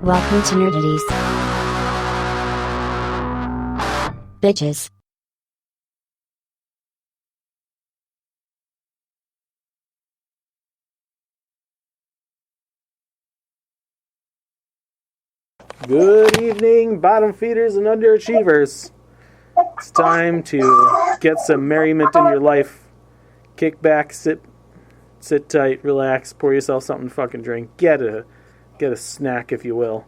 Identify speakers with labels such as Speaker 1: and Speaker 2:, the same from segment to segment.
Speaker 1: Welcome to Nerdities. Bitches.
Speaker 2: Good evening, bottom feeders and underachievers. It's time to get some merriment in your life. Kick back, sit tight, relax, pour yourself something to fucking drink. Get a snack, if you will.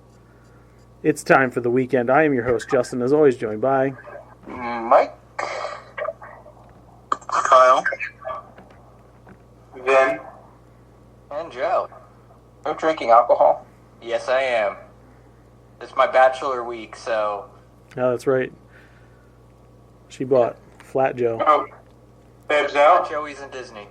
Speaker 2: It's time for the weekend. I am your host, Justin, as always joined by
Speaker 3: Mike, Kyle, Vin, and Joe. I'm drinking alcohol.
Speaker 4: Yes, I am. It's my bachelor week, so...
Speaker 2: Oh, that's right. She bought Flat Joe.
Speaker 3: Oh, Babs out?
Speaker 4: Joey's in Disney.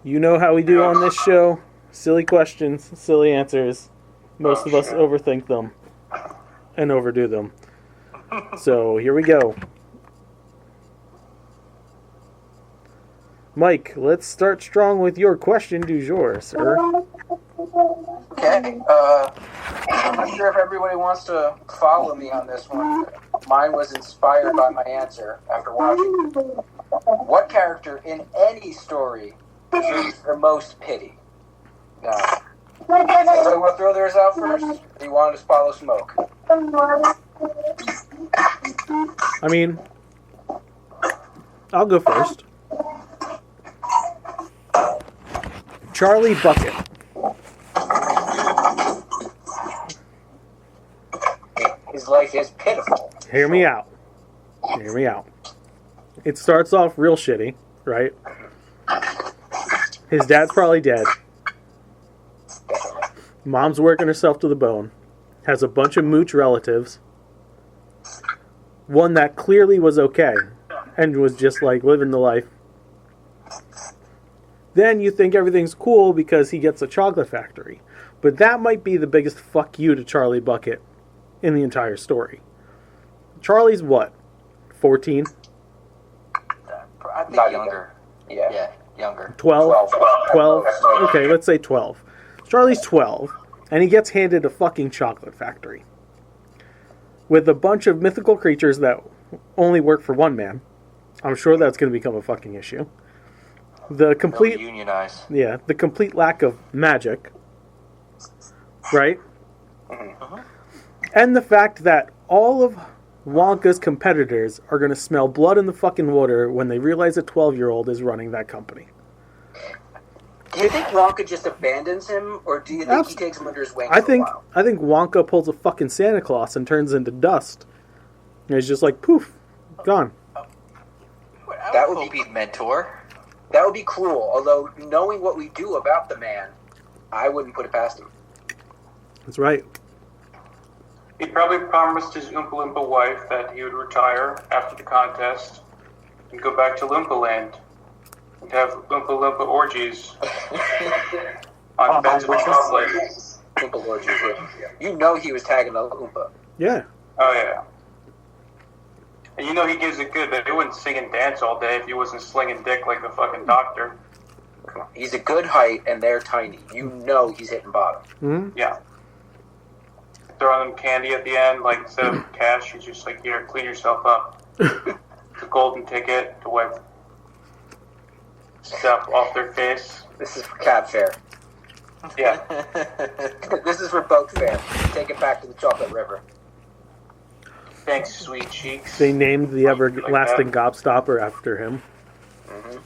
Speaker 2: You know how we do on this show. Silly questions, silly answers. Most of us overthink them and overdo them. So, here we go. Mike, let's start strong with your question du jour, sir.
Speaker 3: Okay, I'm not sure if everybody wants to follow me on this one. Mine was inspired by my answer after watching. What character in any story deserves the most pity? Now, anybody want to throw theirs out first? Or do you want to just follow smoke?
Speaker 2: I mean, I'll go first. Charlie Bucket.
Speaker 3: His life is pitiful.
Speaker 2: Hear me out. It starts off real shitty, right? His dad's probably dead. Mom's working herself to the bone. Has a bunch of mooch relatives. One that clearly was okay and was just like living the life. Then you think everything's cool because he gets a chocolate factory. But that might be the biggest fuck you to Charlie Bucket in the entire story. Charlie's what? 14?
Speaker 4: I think
Speaker 3: Not
Speaker 4: younger.
Speaker 3: Yeah.
Speaker 4: Younger.
Speaker 2: 12? 12? Okay, let's say 12. Charlie's 12, and he gets handed a fucking chocolate factory. With a bunch of mythical creatures that only work for one man. I'm sure that's going to become a fucking issue. The complete...
Speaker 4: They'll unionize.
Speaker 2: Yeah, the complete lack of magic. Right?
Speaker 4: Uh-huh.
Speaker 2: And the fact that all of Wonka's competitors are going to smell blood in the fucking water when they realize a 12-year-old is running that company.
Speaker 3: Do you think Wonka just abandons him, or do you think he takes him under his wing
Speaker 2: I
Speaker 3: for
Speaker 2: think
Speaker 3: a while?
Speaker 2: I think Wonka pulls a fucking Santa Claus and turns into dust. And he's just like, poof, gone.
Speaker 4: That would be mentor.
Speaker 3: That would be cruel, although knowing what we do about the man, I wouldn't put it past him.
Speaker 2: That's right.
Speaker 5: He probably promised his Oompa Loompa wife that he would retire after the contest and go back to Loompa Land and have Oompa Loompa orgies on beds of chocolate.
Speaker 3: Oompa orgies, yeah. You know he was tagging a Oompa.
Speaker 2: Yeah.
Speaker 5: Oh, yeah. And you know he gives it good, but he wouldn't sing and dance all day if he wasn't slinging dick like the fucking doctor.
Speaker 3: Come on. He's a good height, and they're tiny. You know he's hitting bottom.
Speaker 2: Mm-hmm.
Speaker 5: Yeah. Throwing them candy at the end, like instead of cash, he's just like, here, clean yourself up. It's a golden ticket to wipe stuff off their face.
Speaker 3: This is for cab fare.
Speaker 5: Yeah.
Speaker 3: This is for boat fare. Take it back to the chocolate river.
Speaker 5: Thanks, sweet cheeks.
Speaker 2: They named the everlasting gobstopper after him.
Speaker 3: Mm-hmm.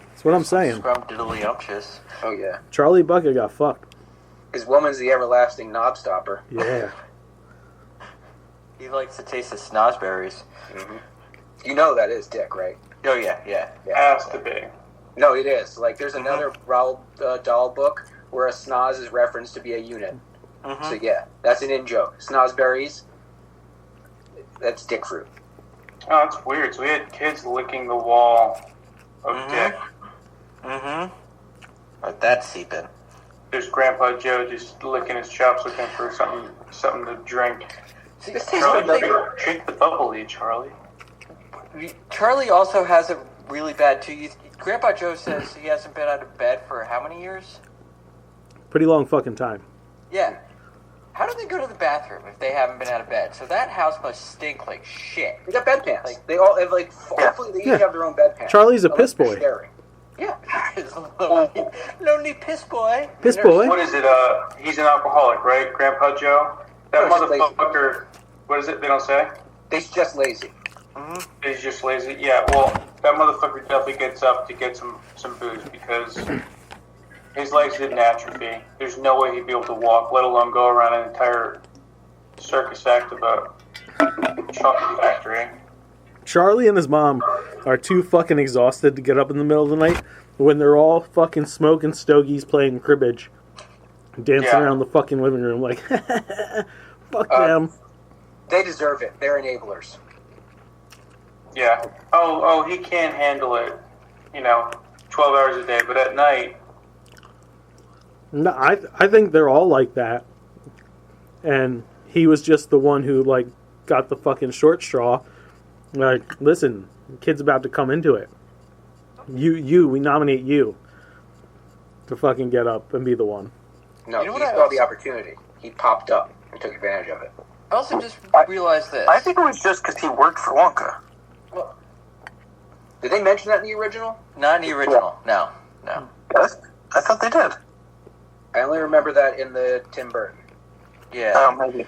Speaker 2: That's what I'm saying.
Speaker 4: Scrumdiddlyumptious.
Speaker 3: Oh, yeah.
Speaker 2: Charlie Bucket got fucked.
Speaker 3: His woman's the everlasting knob stopper.
Speaker 2: Yeah.
Speaker 4: He likes to taste the snozberries.
Speaker 3: Mm-hmm. You know that is dick, right?
Speaker 4: Oh, yeah.
Speaker 5: Has to be.
Speaker 3: No, it is. Like, there's another Roald Dahl book where a snoz is referenced to be a unit.
Speaker 4: Mm-hmm.
Speaker 3: So, yeah, that's an in-joke. Snozberries, that's dick fruit.
Speaker 5: Oh, that's weird. So we had kids licking the wall of dick.
Speaker 4: Mm-hmm. Let that seep in.
Speaker 5: There's Grandpa Joe just licking his chops looking for something to drink.
Speaker 3: This tastes
Speaker 5: Charlie,
Speaker 3: like
Speaker 5: drink the bubbly, Charlie.
Speaker 4: Charlie also has a really bad tooth. Grandpa Joe says he hasn't been out of bed for how many years?
Speaker 2: Pretty long fucking time.
Speaker 4: Yeah. How do they go to the bathroom if they haven't been out of bed? So that house must stink like shit.
Speaker 3: They got bedpans. They all have, like, hopefully they each have their own bedpan.
Speaker 2: Charlie's a piss boy.
Speaker 3: Yeah.
Speaker 4: Lonely piss boy.
Speaker 2: Piss boy?
Speaker 5: What is it? He's an alcoholic, right? Grandpa Joe? That
Speaker 3: No,
Speaker 5: motherfucker, what is it they don't say?
Speaker 3: They're just lazy.
Speaker 5: He's just lazy. Yeah, well, that motherfucker definitely gets up to get some booze because his legs didn't atrophy. There's no way he'd be able to walk, let alone go around an entire circus act of a chocolate factory.
Speaker 2: Charlie and his mom are too fucking exhausted to get up in the middle of the night when they're all fucking smoking stogies playing cribbage. Dancing around the fucking living room like, fuck them.
Speaker 3: They deserve it. They're enablers.
Speaker 5: Yeah. Oh, he can't handle it, 12 hours a day, but at night...
Speaker 2: No, I think they're all like that. And he was just the one who, like, got the fucking short straw. Like, listen, the kid's about to come into it. We nominate you to fucking get up and be the one.
Speaker 3: No,
Speaker 4: You know
Speaker 3: he
Speaker 4: what I
Speaker 3: saw the
Speaker 4: also-
Speaker 3: opportunity. He popped up and took advantage of it.
Speaker 4: I also just realized this.
Speaker 6: I think it was just because he worked for Wonka.
Speaker 3: Did they mention that in the original?
Speaker 4: Not in the original. No.
Speaker 6: Yes? I thought they did.
Speaker 3: I only remember that in the Tim Burton.
Speaker 4: Yeah.
Speaker 6: Maybe.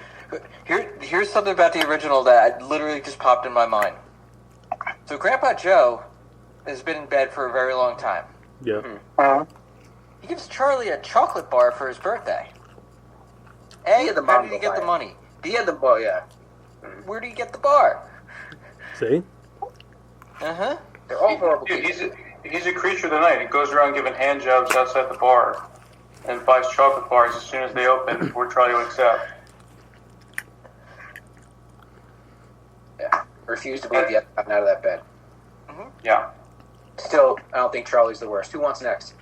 Speaker 4: Here's something about the original that literally just popped in my mind. So Grandpa Joe has been in bed for a very long time.
Speaker 2: Yeah.
Speaker 4: He gives Charlie a chocolate bar for his birthday.
Speaker 3: He
Speaker 4: A,
Speaker 3: had the
Speaker 4: how
Speaker 3: mom
Speaker 4: did he
Speaker 3: go
Speaker 4: get
Speaker 3: buy
Speaker 4: the
Speaker 3: it.
Speaker 4: money?
Speaker 3: He had the boy, yeah.
Speaker 4: Where do you get the bar?
Speaker 2: See?
Speaker 4: Uh-huh.
Speaker 3: They're all horrible
Speaker 5: Dude,
Speaker 3: people.
Speaker 5: he's a creature of the night. He goes around giving hand jobs outside the bar and buys chocolate bars as soon as they open before Charlie wakes up.
Speaker 3: Yeah. Refuse to believe yet gotten out of that bed.
Speaker 5: Yeah.
Speaker 3: Still, I don't think Charlie's the worst. Who wants next?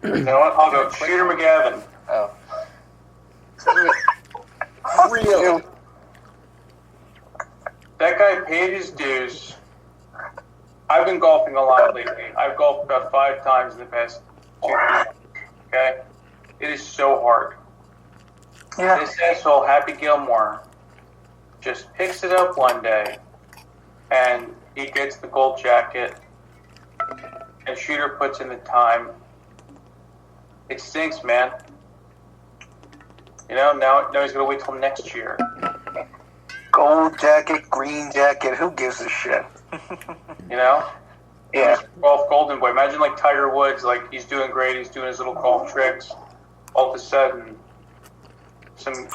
Speaker 5: You know what? I'll go Shooter McGavin.
Speaker 4: Oh.
Speaker 3: Really?
Speaker 5: That guy paid his dues. I've been golfing a lot lately. I've golfed about 5 times in the past 2 weeks. Okay? It is so hard.
Speaker 6: Yeah.
Speaker 5: This asshole, Happy Gilmore, just picks it up one day, and he gets the gold jacket, and Shooter puts in the time. It stinks, man. Now he's going to wait till next year.
Speaker 6: Gold jacket, green jacket, who gives a shit? Yeah.
Speaker 5: Golf golden boy. Imagine like Tiger Woods, like he's doing great, he's doing his little golf tricks. All of a sudden,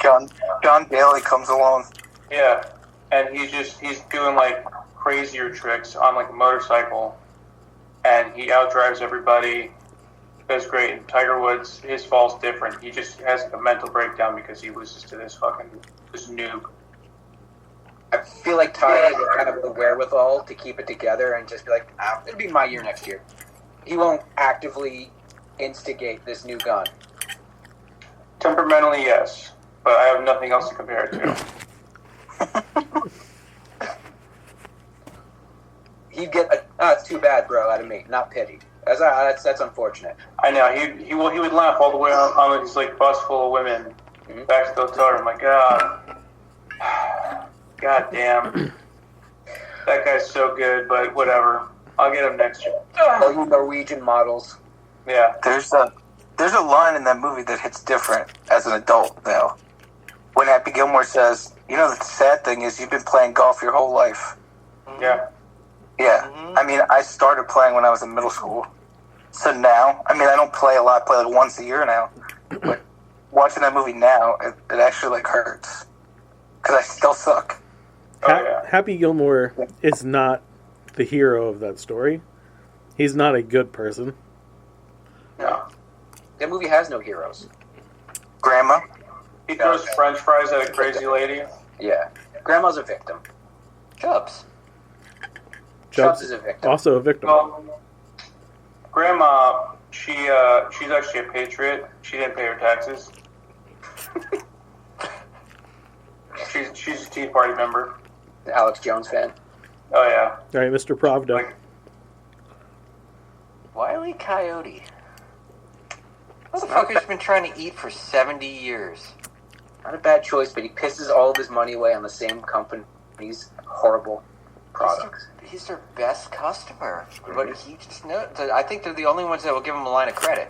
Speaker 6: John Daly comes along.
Speaker 5: yeah, and he's doing like crazier tricks on like a motorcycle, and he outdrives everybody. Does great. And Tiger Woods, his fall's different. He just has a mental breakdown because he loses to this noob.
Speaker 3: I feel like Ty has kind of the wherewithal to keep it together and just be like, it'll be my year next year. He won't actively instigate this new gun.
Speaker 5: Temperamentally, yes, but I have nothing else to compare it to.
Speaker 3: He'd get it's too bad, bro, out of me, not pity. That's unfortunate.
Speaker 5: I know he would laugh all the way on his like bus full of women back to the hotel room. Like, God damn, that guy's so good, but whatever. I'll get him next year.
Speaker 3: All you Norwegian models.
Speaker 5: Yeah,
Speaker 6: There's a line in that movie that hits different as an adult now. When Happy Gilmore says, the sad thing is you've been playing golf your whole life.
Speaker 5: yeah.
Speaker 6: Yeah. I mean, I started playing when I was in middle school. So now, I don't play a lot, I play like once a year now. But watching that movie now, it actually like hurts. Because I still suck.
Speaker 5: Oh, yeah.
Speaker 2: Happy Gilmore is not the hero of that story. He's not a good person.
Speaker 5: No.
Speaker 3: That movie has no heroes.
Speaker 6: Grandma?
Speaker 5: He throws French fries at a crazy lady.
Speaker 3: Yeah. Grandma's a victim.
Speaker 4: Chubbs.
Speaker 3: Chubbs is a victim.
Speaker 2: Also a victim.
Speaker 5: Well, Grandma, she's actually a patriot. She didn't pay her taxes. she's a Tea Party member.
Speaker 3: The Alex Jones fan.
Speaker 5: Oh yeah.
Speaker 2: All right, Mr. Pravda.
Speaker 5: Like,
Speaker 4: Wile E. Coyote. Motherfucker's been trying to eat for 70 years.
Speaker 3: Not a bad choice, but he pisses all of his money away on the same company's horrible products.
Speaker 4: He's their best customer. But he just knows. I think they're the only ones that will give him a line of credit.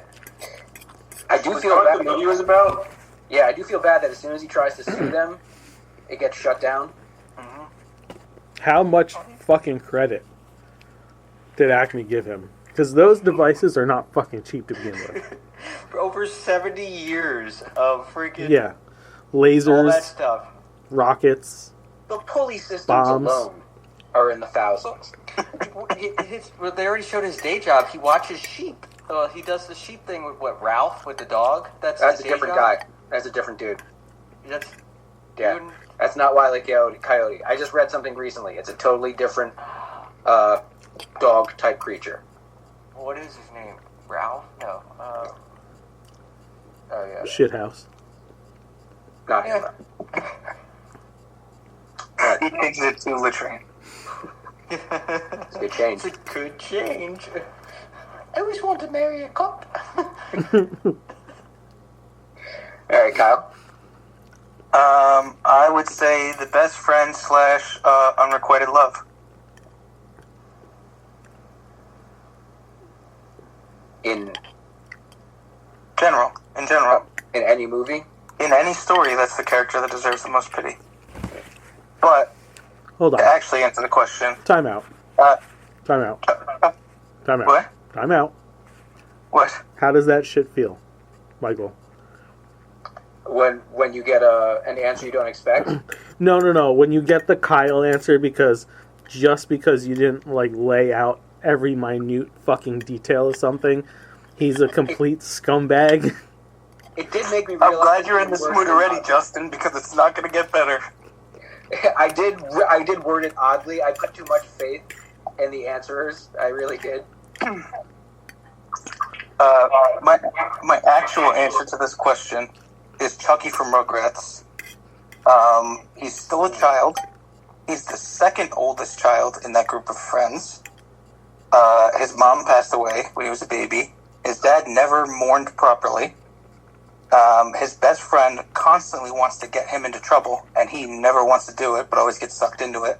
Speaker 3: I do
Speaker 5: Was
Speaker 3: feel
Speaker 5: that what
Speaker 3: bad.
Speaker 5: the movie was about?
Speaker 3: Yeah, I do feel bad that as soon as he tries to sue them, it gets shut down.
Speaker 2: How much fucking credit did Acme give him? Because those devices are not fucking cheap to begin with.
Speaker 4: For over 70 years of freaking
Speaker 2: Yeah.
Speaker 4: all
Speaker 2: Lasers,
Speaker 4: that stuff.
Speaker 2: rockets.
Speaker 3: The pulley systems
Speaker 2: Bombs.
Speaker 3: alone are in the thousands.
Speaker 4: Well, they already showed his day job. He watches sheep. He does the sheep thing with what, Ralph with the dog. That's
Speaker 3: a
Speaker 4: his day
Speaker 3: different
Speaker 4: job?
Speaker 3: guy. That's a different dude.
Speaker 4: That's
Speaker 3: Yeah,
Speaker 4: dude,
Speaker 3: that's not Wile E. Coyote. I just read something recently. It's a totally different dog type creature.
Speaker 4: what is his name? Ralph? No. Oh yeah.
Speaker 2: Shithouse.
Speaker 3: Not him.
Speaker 6: He takes it to latrine.
Speaker 3: It's a good change.
Speaker 4: It's a good change. I always want to marry a cop.
Speaker 3: All right, Kyle.
Speaker 6: I would say the best friend / unrequited love.
Speaker 3: In
Speaker 6: general.
Speaker 3: in any movie.
Speaker 6: In any story, that's the character that deserves the most pity. But,
Speaker 2: Hold on.
Speaker 6: to actually answer the question,
Speaker 2: Time out.
Speaker 6: uh,
Speaker 2: Time out. Time out.
Speaker 6: what?
Speaker 2: Time out.
Speaker 6: What?
Speaker 2: How does that shit feel, Michael?
Speaker 3: When you get an answer you don't expect.
Speaker 2: No. When you get the Kyle answer because you didn't like lay out every minute fucking detail of something, he's a complete scumbag.
Speaker 3: It did make me realize.
Speaker 6: I'm glad you're in this mood already, Justin, because it's not going to get better.
Speaker 3: I did word it oddly. I put too much faith in the answerers. I really did.
Speaker 6: My actual answer to this question is Chucky from Rugrats. He's still a child. He's the second oldest child in that group of friends. His mom passed away when he was a baby. His dad never mourned properly. His best friend constantly wants to get him into trouble, and he never wants to do it, but always gets sucked into it.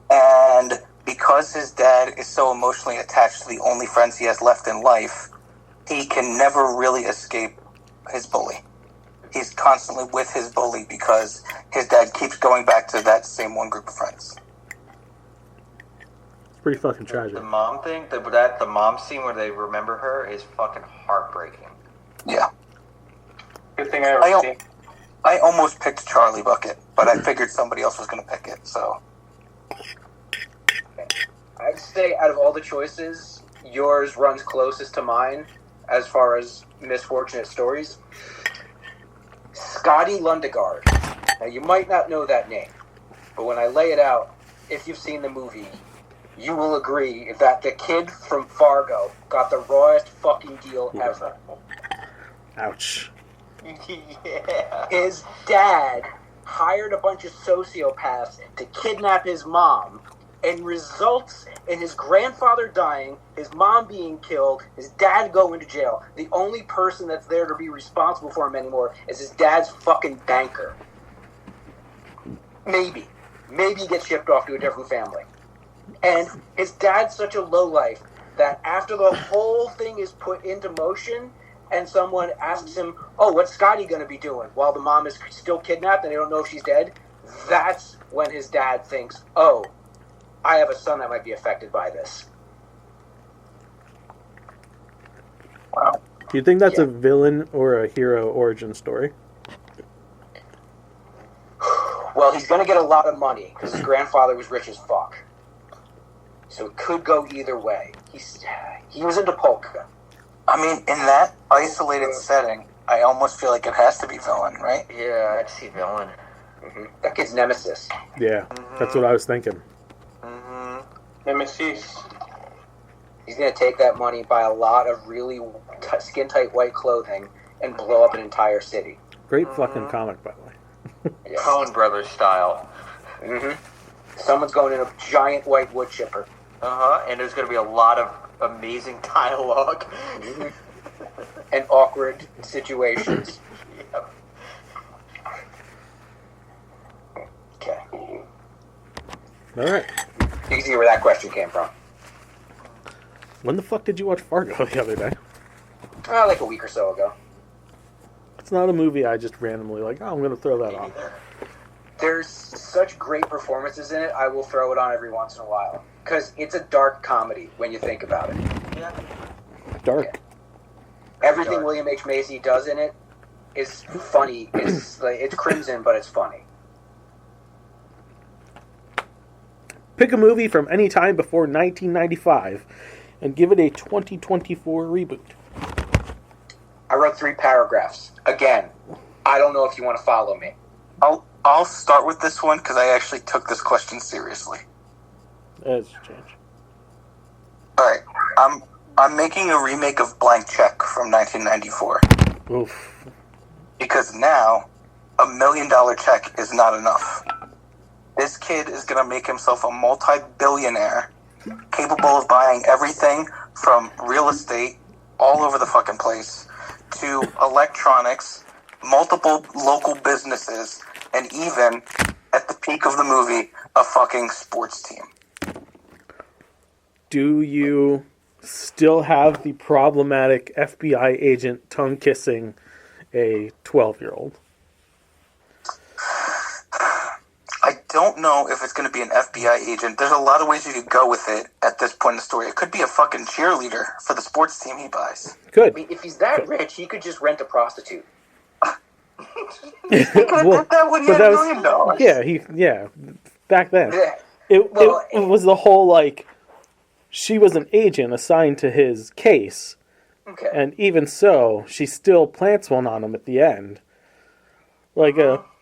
Speaker 6: And because his dad is so emotionally attached to the only friends he has left in life, he can never really escape his bully. He's constantly with his bully because his dad keeps going back to that same one group of friends.
Speaker 2: It's pretty fucking tragic.
Speaker 4: The mom thing, the mom scene where they remember her is fucking heartbreaking.
Speaker 6: Yeah.
Speaker 5: Good thing I ever seen.
Speaker 6: I almost picked Charlie Bucket, but I figured somebody else was going to pick it, so...
Speaker 3: I'd say out of all the choices, yours runs closest to mine as far as misfortunate stories. Scotty Lundegaard. Now, you might not know that name, but when I lay it out, if you've seen the movie, you will agree that the kid from Fargo got the rawest fucking deal ever.
Speaker 2: Ouch.
Speaker 4: Yeah.
Speaker 3: His dad hired a bunch of sociopaths to kidnap his mom, and results in his grandfather dying, his mom being killed, his dad going to jail. The only person that's there to be responsible for him anymore is his dad's fucking banker. Maybe he gets shipped off to a different family. And his dad's such a lowlife that after the whole thing is put into motion and someone asks him, oh, what's Scotty going to be doing while the mom is still kidnapped and they don't know if she's dead, that's when his dad thinks, oh, I have a son that might be affected by this.
Speaker 6: Wow.
Speaker 2: Do you think that's
Speaker 3: Yeah.
Speaker 2: a villain or a hero origin story?
Speaker 3: Well, he's going to get a lot of money because his grandfather was rich as fuck. So it could go either way. He was into polka.
Speaker 6: I mean, in that isolated setting, I almost feel like it has to be villain, right?
Speaker 4: Yeah, I'd see villain.
Speaker 3: Mm-hmm. That kid's nemesis.
Speaker 2: Yeah, that's what I was thinking.
Speaker 5: Nemesis.
Speaker 3: He's going to take that money, buy a lot of really skin-tight white clothing, and blow up an entire city.
Speaker 2: Great fucking comic, by the way.
Speaker 3: Yeah.
Speaker 4: Coen Brothers style.
Speaker 3: Mm-hmm. Someone's going in a giant white wood chipper.
Speaker 4: And there's going to be a lot of amazing dialogue.
Speaker 3: And awkward situations.
Speaker 4: Yep.
Speaker 3: Okay.
Speaker 2: All right.
Speaker 3: You can see where that question came from.
Speaker 2: When the fuck did you watch Fargo the other day?
Speaker 3: Like a week or so ago.
Speaker 2: It's not a movie I just randomly like, oh, I'm going to throw that on.
Speaker 3: There's such great performances in it, I will throw it on every once in a while. Because it's a dark comedy when you think about it.
Speaker 4: Yeah.
Speaker 2: Dark.
Speaker 3: Everything
Speaker 4: Dark.
Speaker 3: William H. Macy does in it is funny. It's crimson, but it's funny.
Speaker 2: Pick a movie from any time before 1995 and give it a 2024 reboot.
Speaker 3: I wrote 3 paragraphs. Again, I don't know if you want to follow me.
Speaker 6: I'll start with this one because I actually took this question seriously.
Speaker 2: That's change.
Speaker 6: All right, I'm making a remake of Blank Check from 1994
Speaker 2: Oof.
Speaker 6: because now $1 million check is not enough. This kid is gonna make himself a multi-billionaire, capable of buying everything from real estate all over the fucking place to electronics, multiple local businesses, and even, at the peak of the movie, a fucking sports team.
Speaker 2: Do you still have the problematic FBI agent tongue-kissing a 12-year-old?
Speaker 6: I don't know if it's going to be an FBI agent. There's a lot of ways you could go with it at this point in the story. It could be a fucking cheerleader for the sports team he buys.
Speaker 3: I
Speaker 2: Good.
Speaker 3: mean, if he's that rich, he could just rent a prostitute.
Speaker 6: He could have did that when he
Speaker 2: But
Speaker 6: had
Speaker 2: that
Speaker 6: $1
Speaker 2: was,
Speaker 6: million.
Speaker 2: yeah, back then.
Speaker 3: Yeah.
Speaker 2: It
Speaker 3: Well,
Speaker 2: was the whole, like, she was an agent assigned to his case,
Speaker 3: Okay.
Speaker 2: and even so, she still plants one on him at the end. Like,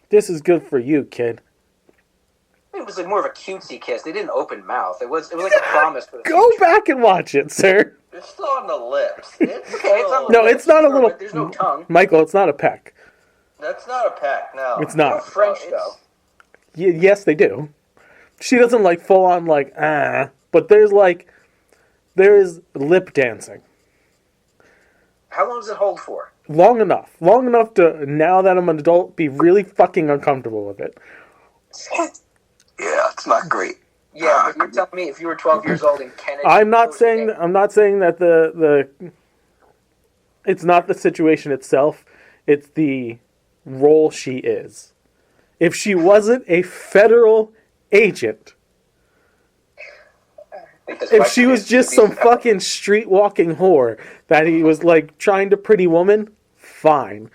Speaker 2: this is good for you, kid.
Speaker 3: It was like more of a cutesy kiss. They didn't open mouth. It was like a promise for the
Speaker 2: Go
Speaker 3: future.
Speaker 2: back and watch it, sir.
Speaker 4: It's still on the lips. It's
Speaker 3: Okay, it's on the
Speaker 2: No,
Speaker 3: lips,
Speaker 2: it's not a
Speaker 3: sure,
Speaker 2: little...
Speaker 3: but there's no tongue.
Speaker 2: Michael, it's not a peck.
Speaker 4: That's not a peck, no.
Speaker 2: It's
Speaker 3: No
Speaker 2: not.
Speaker 3: French,
Speaker 4: It's-
Speaker 3: though.
Speaker 2: Yes, they do. She doesn't, like, full on, like, but there's, like, there is lip dancing.
Speaker 3: How long does it hold for?
Speaker 2: Long enough to, now that I'm an adult, be really fucking uncomfortable with it.
Speaker 6: Yeah, it's not great.
Speaker 3: Yeah, but you're telling me if you were 12 years old and Kennedy...
Speaker 2: I'm not saying that the it's not the situation itself, it's the role she is. If she wasn't a federal agent, if she was just some fucking street walking whore that he was like trying to pretty woman, fine.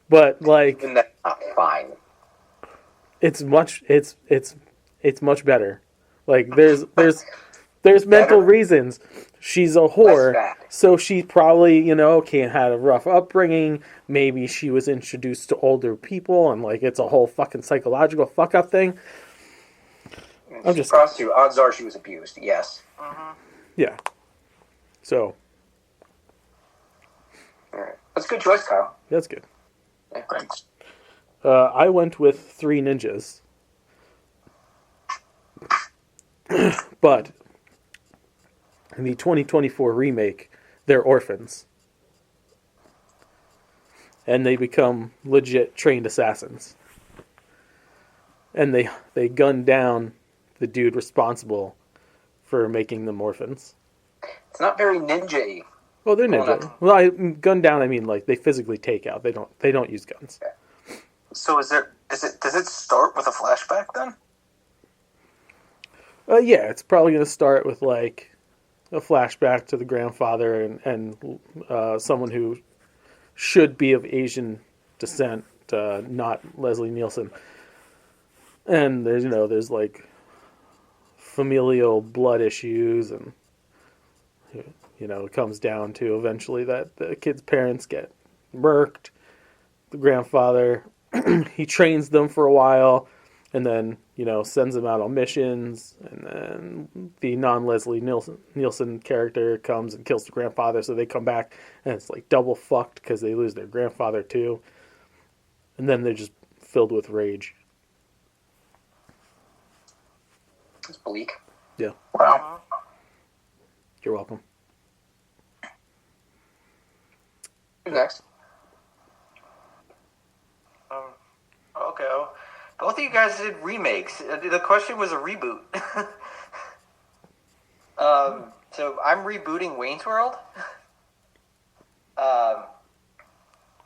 Speaker 2: But like
Speaker 3: Even that's not fine.
Speaker 2: it's much better. Like there's mental reasons. She's a whore,
Speaker 3: Less bad.
Speaker 2: so she probably, had a rough upbringing. Maybe she was introduced to older people, and like it's a whole fucking psychological fuck up thing. I'm just
Speaker 3: Prostitute, odds are she was abused, yes.
Speaker 2: yeah. So
Speaker 3: Alright. That's a good choice, Kyle.
Speaker 2: that's good.
Speaker 3: Yeah.
Speaker 6: Thanks.
Speaker 2: I went with Three Ninjas, but in the 2024 remake, they're orphans. And they become legit trained assassins. And they gun down the dude responsible for making them orphans.
Speaker 3: It's not very ninja-y.
Speaker 2: Well, they're
Speaker 3: Well,
Speaker 2: ninja.
Speaker 3: not-
Speaker 2: Well, gun down, I mean like they physically take out. They don't use guns.
Speaker 6: So does it start with a flashback then?
Speaker 2: Yeah, it's probably going to start with like a flashback to the grandfather and someone who should be of Asian descent, not Leslie Nielsen. And there's like familial blood issues, and it comes down to eventually that the kid's parents get murked. The grandfather he trains them for a while, and then sends them out on missions, and then the non-Leslie Nielsen character comes and kills the grandfather, so they come back, and it's like double fucked because they lose their grandfather too, and then they're just filled with rage.
Speaker 3: It's bleak.
Speaker 2: Yeah.
Speaker 6: Wow.
Speaker 2: You're welcome.
Speaker 3: Who's next?
Speaker 4: Okay. Well, both of you guys did remakes. The question was a reboot. So I'm rebooting Wayne's World.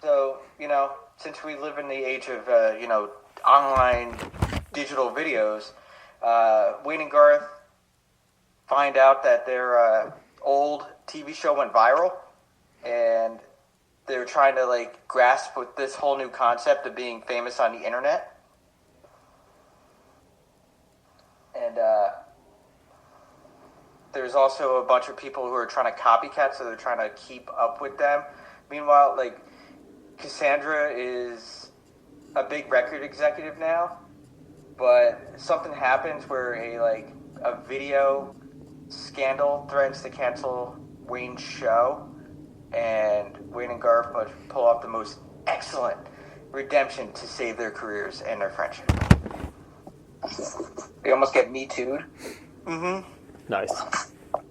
Speaker 4: So, since we live in the age of, online digital videos, Wayne and Garth find out that their old TV show went viral, and they're trying to, grasp with this whole new concept of being famous on the internet. And there's also a bunch of people who are trying to copycat, so they're trying to keep up with them. Meanwhile, Cassandra is a big record executive now, but something happens where a video scandal threatens to cancel Wayne's show, and Wayne and Garth must pull off the most excellent redemption to save their careers and their friendship.
Speaker 3: They almost get Me Too'd.
Speaker 4: Mm-hmm.
Speaker 2: Nice.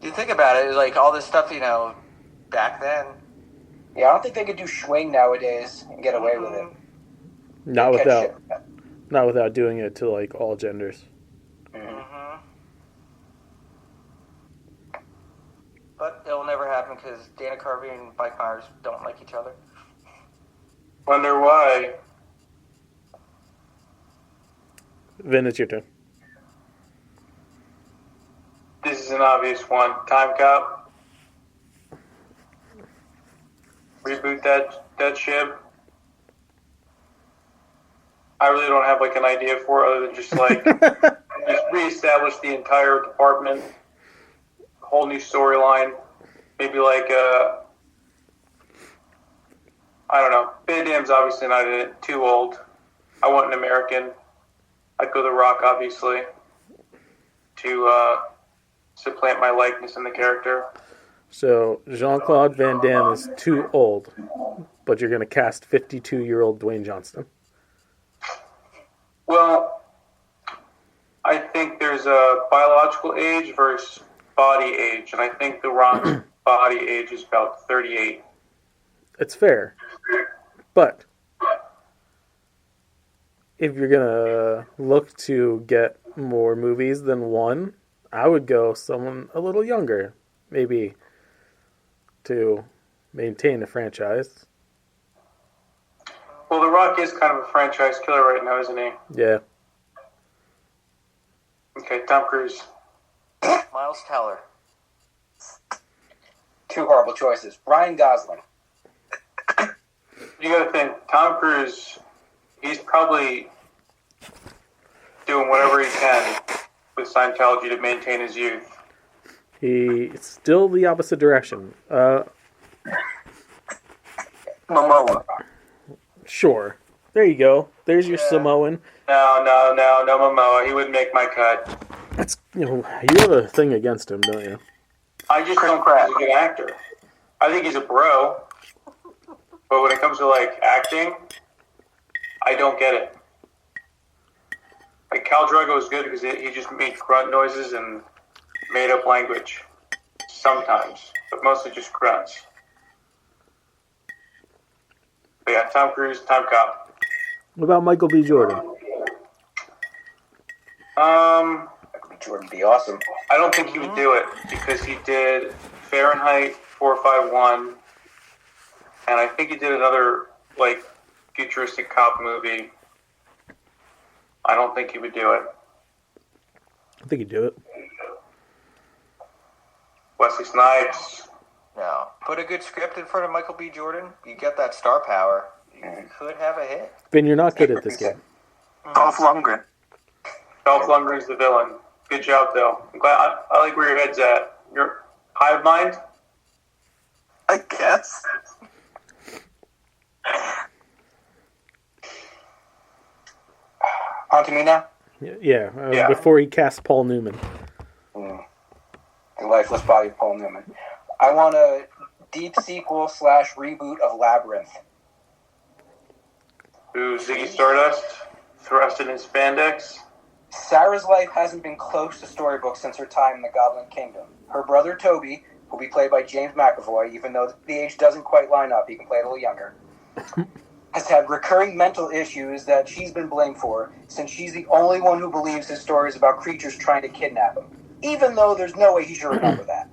Speaker 4: You think about it, all this stuff, back then.
Speaker 3: Yeah, I don't think they could do Schwing nowadays and get away with it.
Speaker 2: Not
Speaker 3: Catch
Speaker 2: without,
Speaker 3: shit.
Speaker 2: not without doing it to all genders.
Speaker 4: Mm-hmm. But it'll never happen because Dana Carvey and Mike Myers don't like each other.
Speaker 5: Wonder why.
Speaker 2: Vin, it's your turn.
Speaker 5: This is an obvious one. Time Cop. Reboot that ship. I really don't have an idea for it other than just just reestablish the entire department, whole new storyline. Maybe I don't know. Van Damme's obviously not in it. Too old. I want an American. I'd go The Rock, obviously, to supplant my likeness in the character.
Speaker 2: So, Jean-Claude Van Damme is too old, but you're going to cast 52-year-old Dwayne Johnson.
Speaker 5: Well, I think there's a biological age versus body age, and I think The Rock's body age is about 38.
Speaker 2: It's fair. But if you're going to look to get more movies than one, I would go someone a little younger, maybe, to maintain the franchise.
Speaker 5: Well, The Rock is kind of a franchise killer right now, isn't he?
Speaker 2: Yeah.
Speaker 5: Okay, Tom Cruise.
Speaker 4: Miles Teller.
Speaker 3: Two horrible choices. Ryan Gosling.
Speaker 5: You got to think, Tom Cruise, he's probably doing whatever he can with Scientology to maintain his youth.
Speaker 2: It's still the opposite direction.
Speaker 6: Momoa.
Speaker 2: Sure. There you go. There's your Samoan.
Speaker 5: No, Momoa. He wouldn't make my cut.
Speaker 2: That's you have a thing against him, don't you?
Speaker 5: I just don't think he's a good actor. I think he's a bro. But when it comes to, acting, I don't get it. Khal Drogo is good because he just made grunt noises and made up language. Sometimes. But mostly just grunts. But yeah, Tom Cruise, Time Cop.
Speaker 2: What about Michael B. Jordan?
Speaker 3: Michael B. Jordan would be awesome.
Speaker 5: I don't think he would do it because he did Fahrenheit 451, and I think he did another futuristic cop movie. I don't think he would do it.
Speaker 2: I think he'd do it.
Speaker 5: Wesley Snipes.
Speaker 4: No. Put a good script in front of Michael B. Jordan, you get that star power. You could have a hit.
Speaker 2: Vin, you're not good at this game.
Speaker 6: Dolph Lundgren.
Speaker 5: Dolph Lundgren's the villain. Good job, though. I'm glad. I like where your head's at. Your hive mind.
Speaker 6: I guess.
Speaker 3: On to me now?
Speaker 2: Yeah. Before he cast Paul Newman.
Speaker 3: The lifeless body of Paul Newman. I want a deep sequel / reboot of Labyrinth.
Speaker 5: Ooh, Ziggy Stardust. Thrusted in spandex.
Speaker 3: Sarah's life hasn't been close to storybook since her time in the Goblin Kingdom. Her brother Toby who'll be played by James McAvoy, even though the age doesn't quite line up, he can play a little younger, has had recurring mental issues that she's been blamed for, since she's the only one who believes his stories about creatures trying to kidnap him, even though there's no way he should remember that.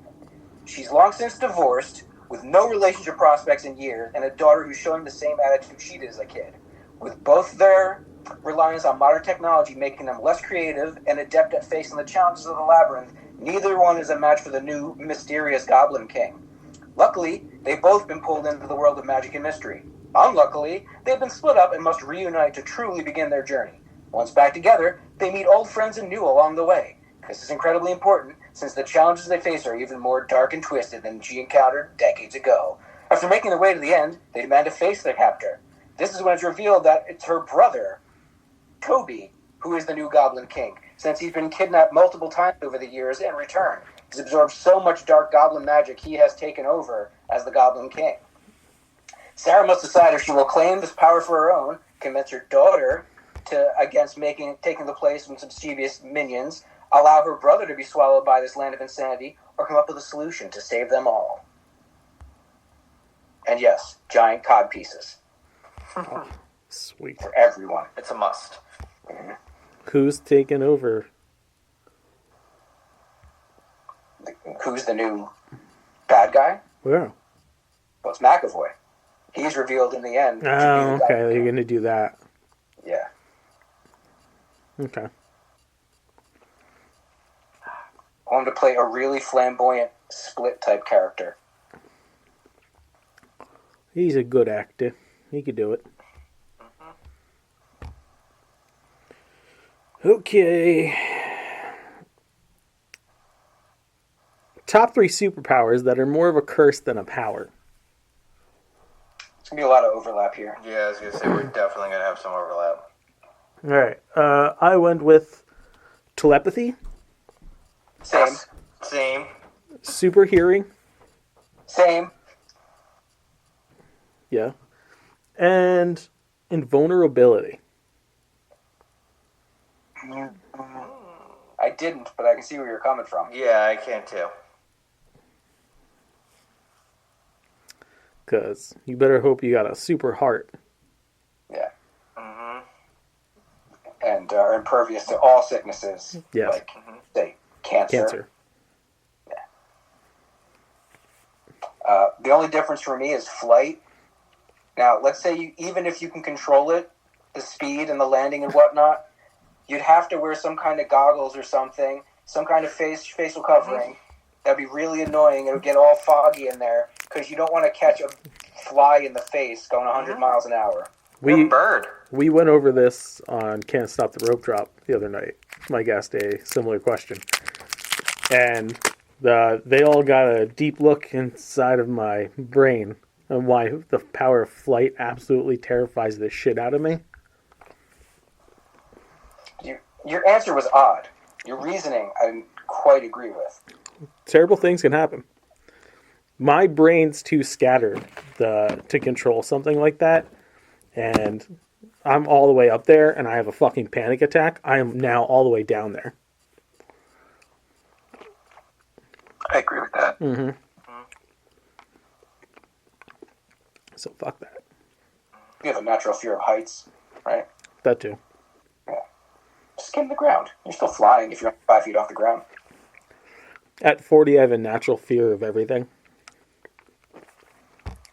Speaker 3: She's long since divorced, with no relationship prospects in years, and a daughter who's showing the same attitude she did as a kid. With both their reliance on modern technology making them less creative and adept at facing the challenges of the labyrinth, neither one is a match for the new mysterious Goblin King. Luckily, they've both been pulled into the world of magic and mystery. Unluckily, they've been split up and must reunite to truly begin their journey. Once back together, they meet old friends and new along the way. This is incredibly important, since the challenges they face are even more dark and twisted than she encountered decades ago. After making their way to the end, they demand to face their captor. This is when it's revealed that it's her brother, Toby, who is the new Goblin King, since he's been kidnapped multiple times over the years and returned. He's absorbed so much dark goblin magic he has taken over as the Goblin King. Sarah must decide if she will claim this power for her own, convince her daughter against taking the place of some mischievous minions, allow her brother to be swallowed by this land of insanity, or come up with a solution to save them all. And yes, giant cod pieces.
Speaker 2: Oh, sweet.
Speaker 3: For everyone.
Speaker 4: It's a must.
Speaker 3: Mm-hmm.
Speaker 2: Who's taking over?
Speaker 3: Who's the new bad guy?
Speaker 2: Wow.
Speaker 3: Well, it's McAvoy. He's revealed in the end.
Speaker 2: Oh, okay. You're going to do that.
Speaker 3: Yeah.
Speaker 2: Okay.
Speaker 3: I want him to play a really flamboyant Split type character.
Speaker 2: He's a good actor. He could do it. Okay. Top 3 superpowers that are more of a curse than a power.
Speaker 3: There's going to be a lot of overlap here.
Speaker 4: Yeah, I was going to say, we're definitely going to have some overlap.
Speaker 2: All right. I went with telepathy,
Speaker 3: Same.
Speaker 4: Same.
Speaker 2: super hearing,
Speaker 3: Same.
Speaker 2: yeah, and invulnerability.
Speaker 3: I didn't, but I can see where you're coming from.
Speaker 4: Yeah, I can too.
Speaker 2: Because you better hope you got a super heart.
Speaker 3: Yeah.
Speaker 4: Mm-hmm.
Speaker 3: And are impervious to all sicknesses.
Speaker 2: Yes.
Speaker 3: Like, say, cancer. The only difference for me is flight. Now, let's say even if you can control it, the speed and the landing and whatnot, you'd have to wear some kind of goggles or something, some kind of facial covering. That'd be really annoying. It would get all foggy in there because you don't want to catch a fly in the face going 100 miles an hour.
Speaker 4: You're a bird.
Speaker 2: We went over this on Can't Stop the Rope Drop the other night. Mike asked a similar question. And they all got a deep look inside of my brain on why the power of flight absolutely terrifies the shit out of me.
Speaker 3: Your answer was odd. Your reasoning, I quite agree with.
Speaker 2: Terrible things can happen. My brain's too scattered to control something like that. And I'm all the way up there and I have a fucking panic attack. I am now all the way down there.
Speaker 6: I agree with that.
Speaker 2: Mm-hmm. So fuck that.
Speaker 3: You have a natural fear of heights, right?
Speaker 2: That too.
Speaker 3: Yeah. Just get in the ground. You're still flying if you're 5 feet off the ground.
Speaker 2: At 40, I have a natural fear of everything.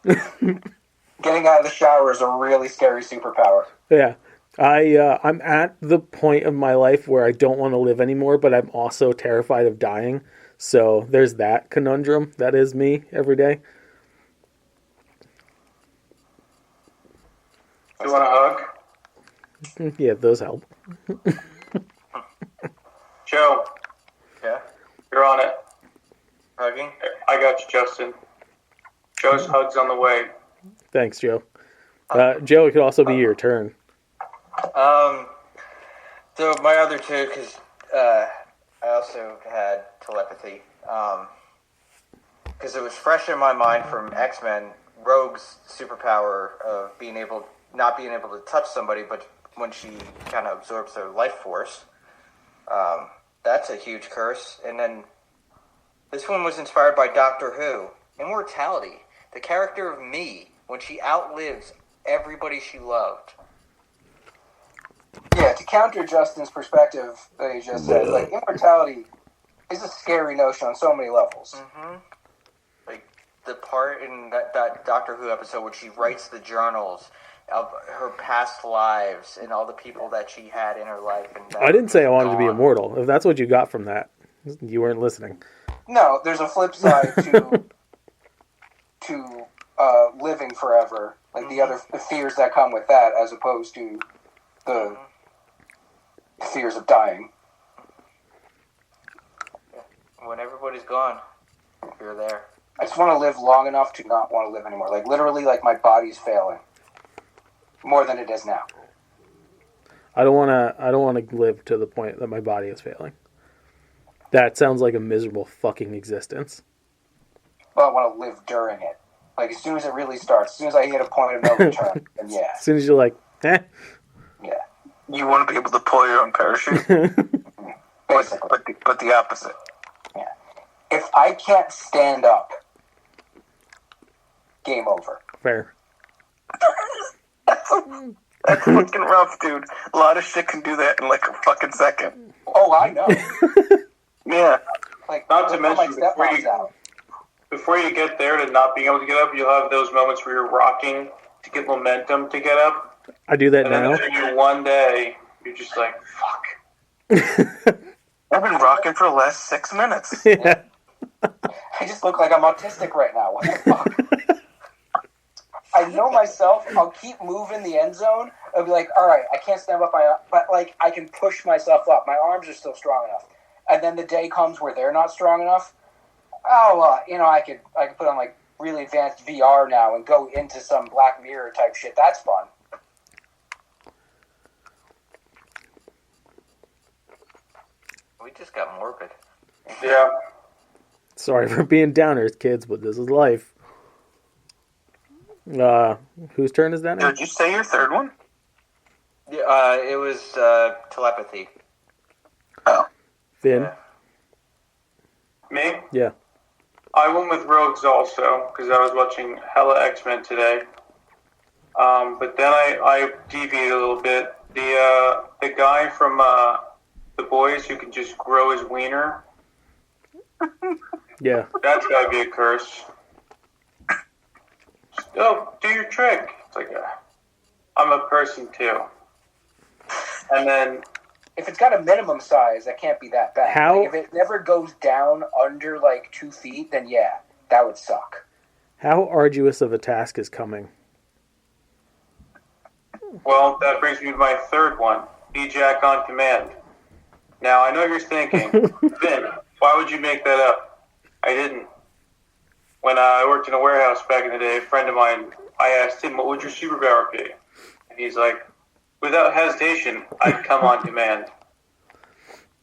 Speaker 3: Getting out of the shower is a really scary superpower.
Speaker 2: Yeah. I'm at the point of my life where I don't want to live anymore, but I'm also terrified of dying. So there's that conundrum. That is me every day.
Speaker 5: You want a hug?
Speaker 2: Yeah, those help.
Speaker 5: Joe,
Speaker 4: Yeah.
Speaker 5: you're on it.
Speaker 4: Hugging.
Speaker 5: I got you, Justin. Joe's hug's on the way.
Speaker 2: Thanks, Joe. Joe, it could also be your turn.
Speaker 4: So my other two, because I also had telepathy, because it was fresh in my mind from X-Men. Rogue's superpower of not being able to touch somebody, but when she kind of absorbs their life force, that's a huge curse. And then This one was inspired by Doctor Who. Immortality. The character of me when she outlives everybody she loved.
Speaker 3: Yeah, to counter Justin's perspective that he just said, like, immortality is a scary notion on so many levels.
Speaker 4: Mm-hmm. Like, the part in that Doctor Who episode where she writes the journals of her past lives and all the people that she had in her life. And
Speaker 2: I didn't say I wanted to be immortal. If that's what you got from that, you weren't listening.
Speaker 3: No, there's a flip side to living forever, like the fears that come with that, as opposed to the fears of dying.
Speaker 4: When everybody's gone, you're there.
Speaker 3: I just want to live long enough to not want to live anymore. Like, literally, like, my body's failing more than it is now.
Speaker 2: I don't want to live to the point that my body is failing. That sounds like a miserable fucking existence.
Speaker 3: Well, I want to live during it. Like, as soon as it really starts, as soon as I hit a point of no return, then yeah.
Speaker 2: As soon as you're like,
Speaker 3: Yeah.
Speaker 6: You want to be able to pull your own parachute?
Speaker 3: Basically.
Speaker 6: But the opposite.
Speaker 3: Yeah. If I can't stand up, game over.
Speaker 2: Fair.
Speaker 6: That's fucking rough, dude. A lot of shit can do that in like a fucking second.
Speaker 3: Oh, I know.
Speaker 6: Yeah.
Speaker 3: Like,
Speaker 5: Not to
Speaker 3: my
Speaker 5: mention,
Speaker 3: stepmom's out.
Speaker 5: before you get there to not being able to get up, you'll have those moments where you're rocking to get momentum to get up.
Speaker 2: I do that
Speaker 5: And then
Speaker 2: now.
Speaker 5: after you one day, you're just like, fuck.
Speaker 6: I've been rocking for the last 6 minutes.
Speaker 2: Yeah.
Speaker 3: I just look like I'm autistic right now. What the fuck? I know myself. I'll keep moving the end zone. I'll be like, all right, I can't stand up, but like I can push myself up. My arms are still strong enough. And then the day comes where they're not strong enough. Oh, I could put on like really advanced VR now and go into some Black Mirror type shit. That's fun.
Speaker 4: We just got morbid.
Speaker 5: Yeah.
Speaker 2: Sorry for being downers, kids, but this is life. Whose turn is that now?
Speaker 6: Did you say your third one?
Speaker 4: Yeah, it was telepathy.
Speaker 6: Oh.
Speaker 2: Finn?
Speaker 4: Yeah.
Speaker 5: Me?
Speaker 2: Yeah.
Speaker 5: I went with Rogues also, because I was watching hella X-Men today. But then I deviated a little bit. The guy from The Boys who can just grow his wiener,
Speaker 2: Yeah.
Speaker 5: that's gotta be a curse. Just, oh, do your trick. It's like, I'm a person too. And then...
Speaker 3: If it's got a minimum size, that can't be that bad.
Speaker 2: How-
Speaker 3: Like, if it never goes down under like 2 feet, then yeah, that would suck.
Speaker 2: How arduous of a task is coming?
Speaker 5: Well, that brings me to my third one. Be Jack on command. Now, I know you're thinking, Vin, why would you make that up? I didn't. When I worked in a warehouse back in the day, a friend of mine, I asked him, what would your superpower be? And he's like, without hesitation, I'd come on command.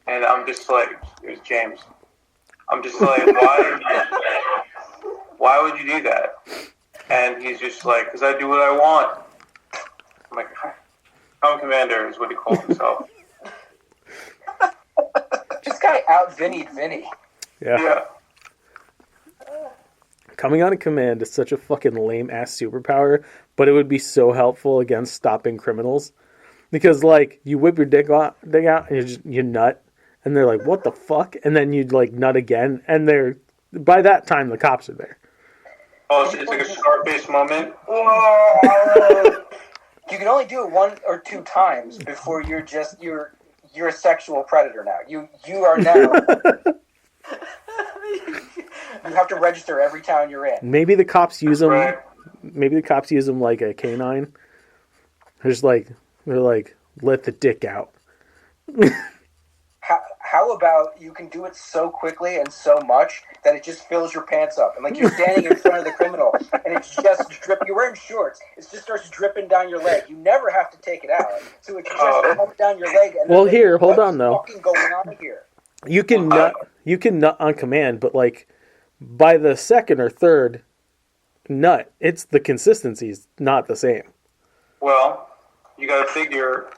Speaker 5: And I'm just like, it was James. I'm just like, why would you do that? And he's just like, because I do what I want. I'm like, I'm commander is what he calls himself.
Speaker 3: This guy out-Vinnied Vinny.
Speaker 2: Yeah. Coming on a command is such a fucking lame-ass superpower, but it would be so helpful against stopping criminals. Because, like, you whip your dick out and you nut, and they're like, what the fuck? And then you'd, like, nut again, and by that time, the cops are there.
Speaker 5: Oh, it's like a Scarface moment.
Speaker 3: You can only do it 1 or 2 times before you're a sexual predator now. You are now. You have to register every town you're in.
Speaker 2: Maybe the cops use them.
Speaker 5: Right.
Speaker 2: Maybe the cops use them like a canine. They're like, let the dick out.
Speaker 3: How about you can do it so quickly and so much that it just fills your pants up, and like you're standing in front of the criminal, and it's just dripping. You're wearing shorts. It just starts dripping down your leg. You never have to take it out, so it just comes down your leg. And
Speaker 2: Well, here, hold on though.
Speaker 3: What's fucking going on here?
Speaker 2: You can nut on command, but like by the second or third nut, it's the consistency's not the same.
Speaker 5: Well, you got to figure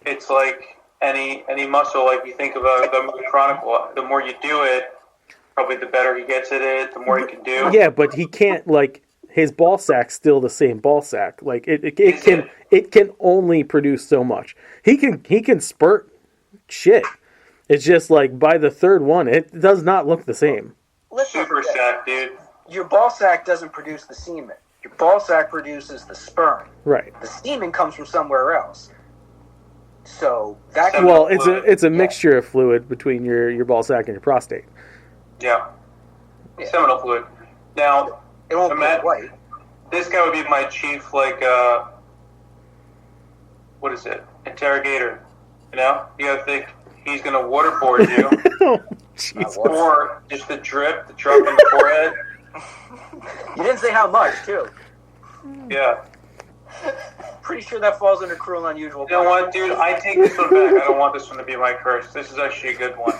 Speaker 5: it's like any muscle. Like you think about the movie Chronicle. The more you do it, Probably the better he gets at it, the more he can do.
Speaker 2: Yeah, but he can't, like, his ball sack's still the same ball sack. Like, it
Speaker 5: Is
Speaker 2: can
Speaker 5: it?
Speaker 2: it can only produce so much. He can spurt shit. It's just like by the third one, it does not look the same.
Speaker 3: Listen,
Speaker 5: Super sack, dude.
Speaker 3: your ball sack doesn't produce the semen. Your ball sack produces the sperm.
Speaker 2: Right.
Speaker 3: The semen comes from somewhere else. So that can
Speaker 2: Well, it's a mixture of fluid between your ball sack and your prostate.
Speaker 5: Yeah.
Speaker 3: Yeah.
Speaker 5: Seminal fluid. Now,
Speaker 3: it won't be
Speaker 5: Matt,
Speaker 3: white.
Speaker 5: this guy would be my chief, like, what is it? Interrogator. You know? You gotta think he's gonna waterboard you.
Speaker 2: Oh, Jesus.
Speaker 5: Or just the drop on the forehead.
Speaker 3: You didn't say how much, too.
Speaker 5: Yeah.
Speaker 3: Pretty sure that falls under cruel and unusual.
Speaker 5: You know what, dude? I take this one back. I don't want this one to be my curse. This is actually a good one.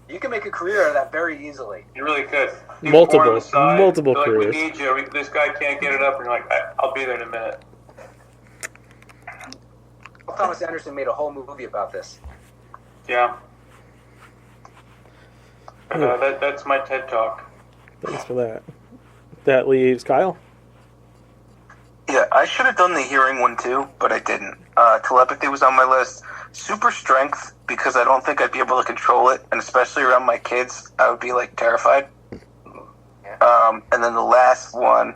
Speaker 3: You can make a career out of that very easily.
Speaker 5: You really could. You
Speaker 2: Multiple
Speaker 5: pour on the side,
Speaker 2: multiple
Speaker 5: they're like,
Speaker 2: careers.
Speaker 5: We need you. This guy can't get it up. And you're like, I'll be there in a minute.
Speaker 3: Thomas Anderson made a whole movie about this.
Speaker 5: Yeah. That's my TED Talk.
Speaker 2: Thanks for that. That leaves Kyle.
Speaker 6: Yeah, I should have done the hearing one too, but I didn't. Telepathy was on my list. Super strength, because I don't think I'd be able to control it, and especially around my kids, I would be like terrified. And then the last one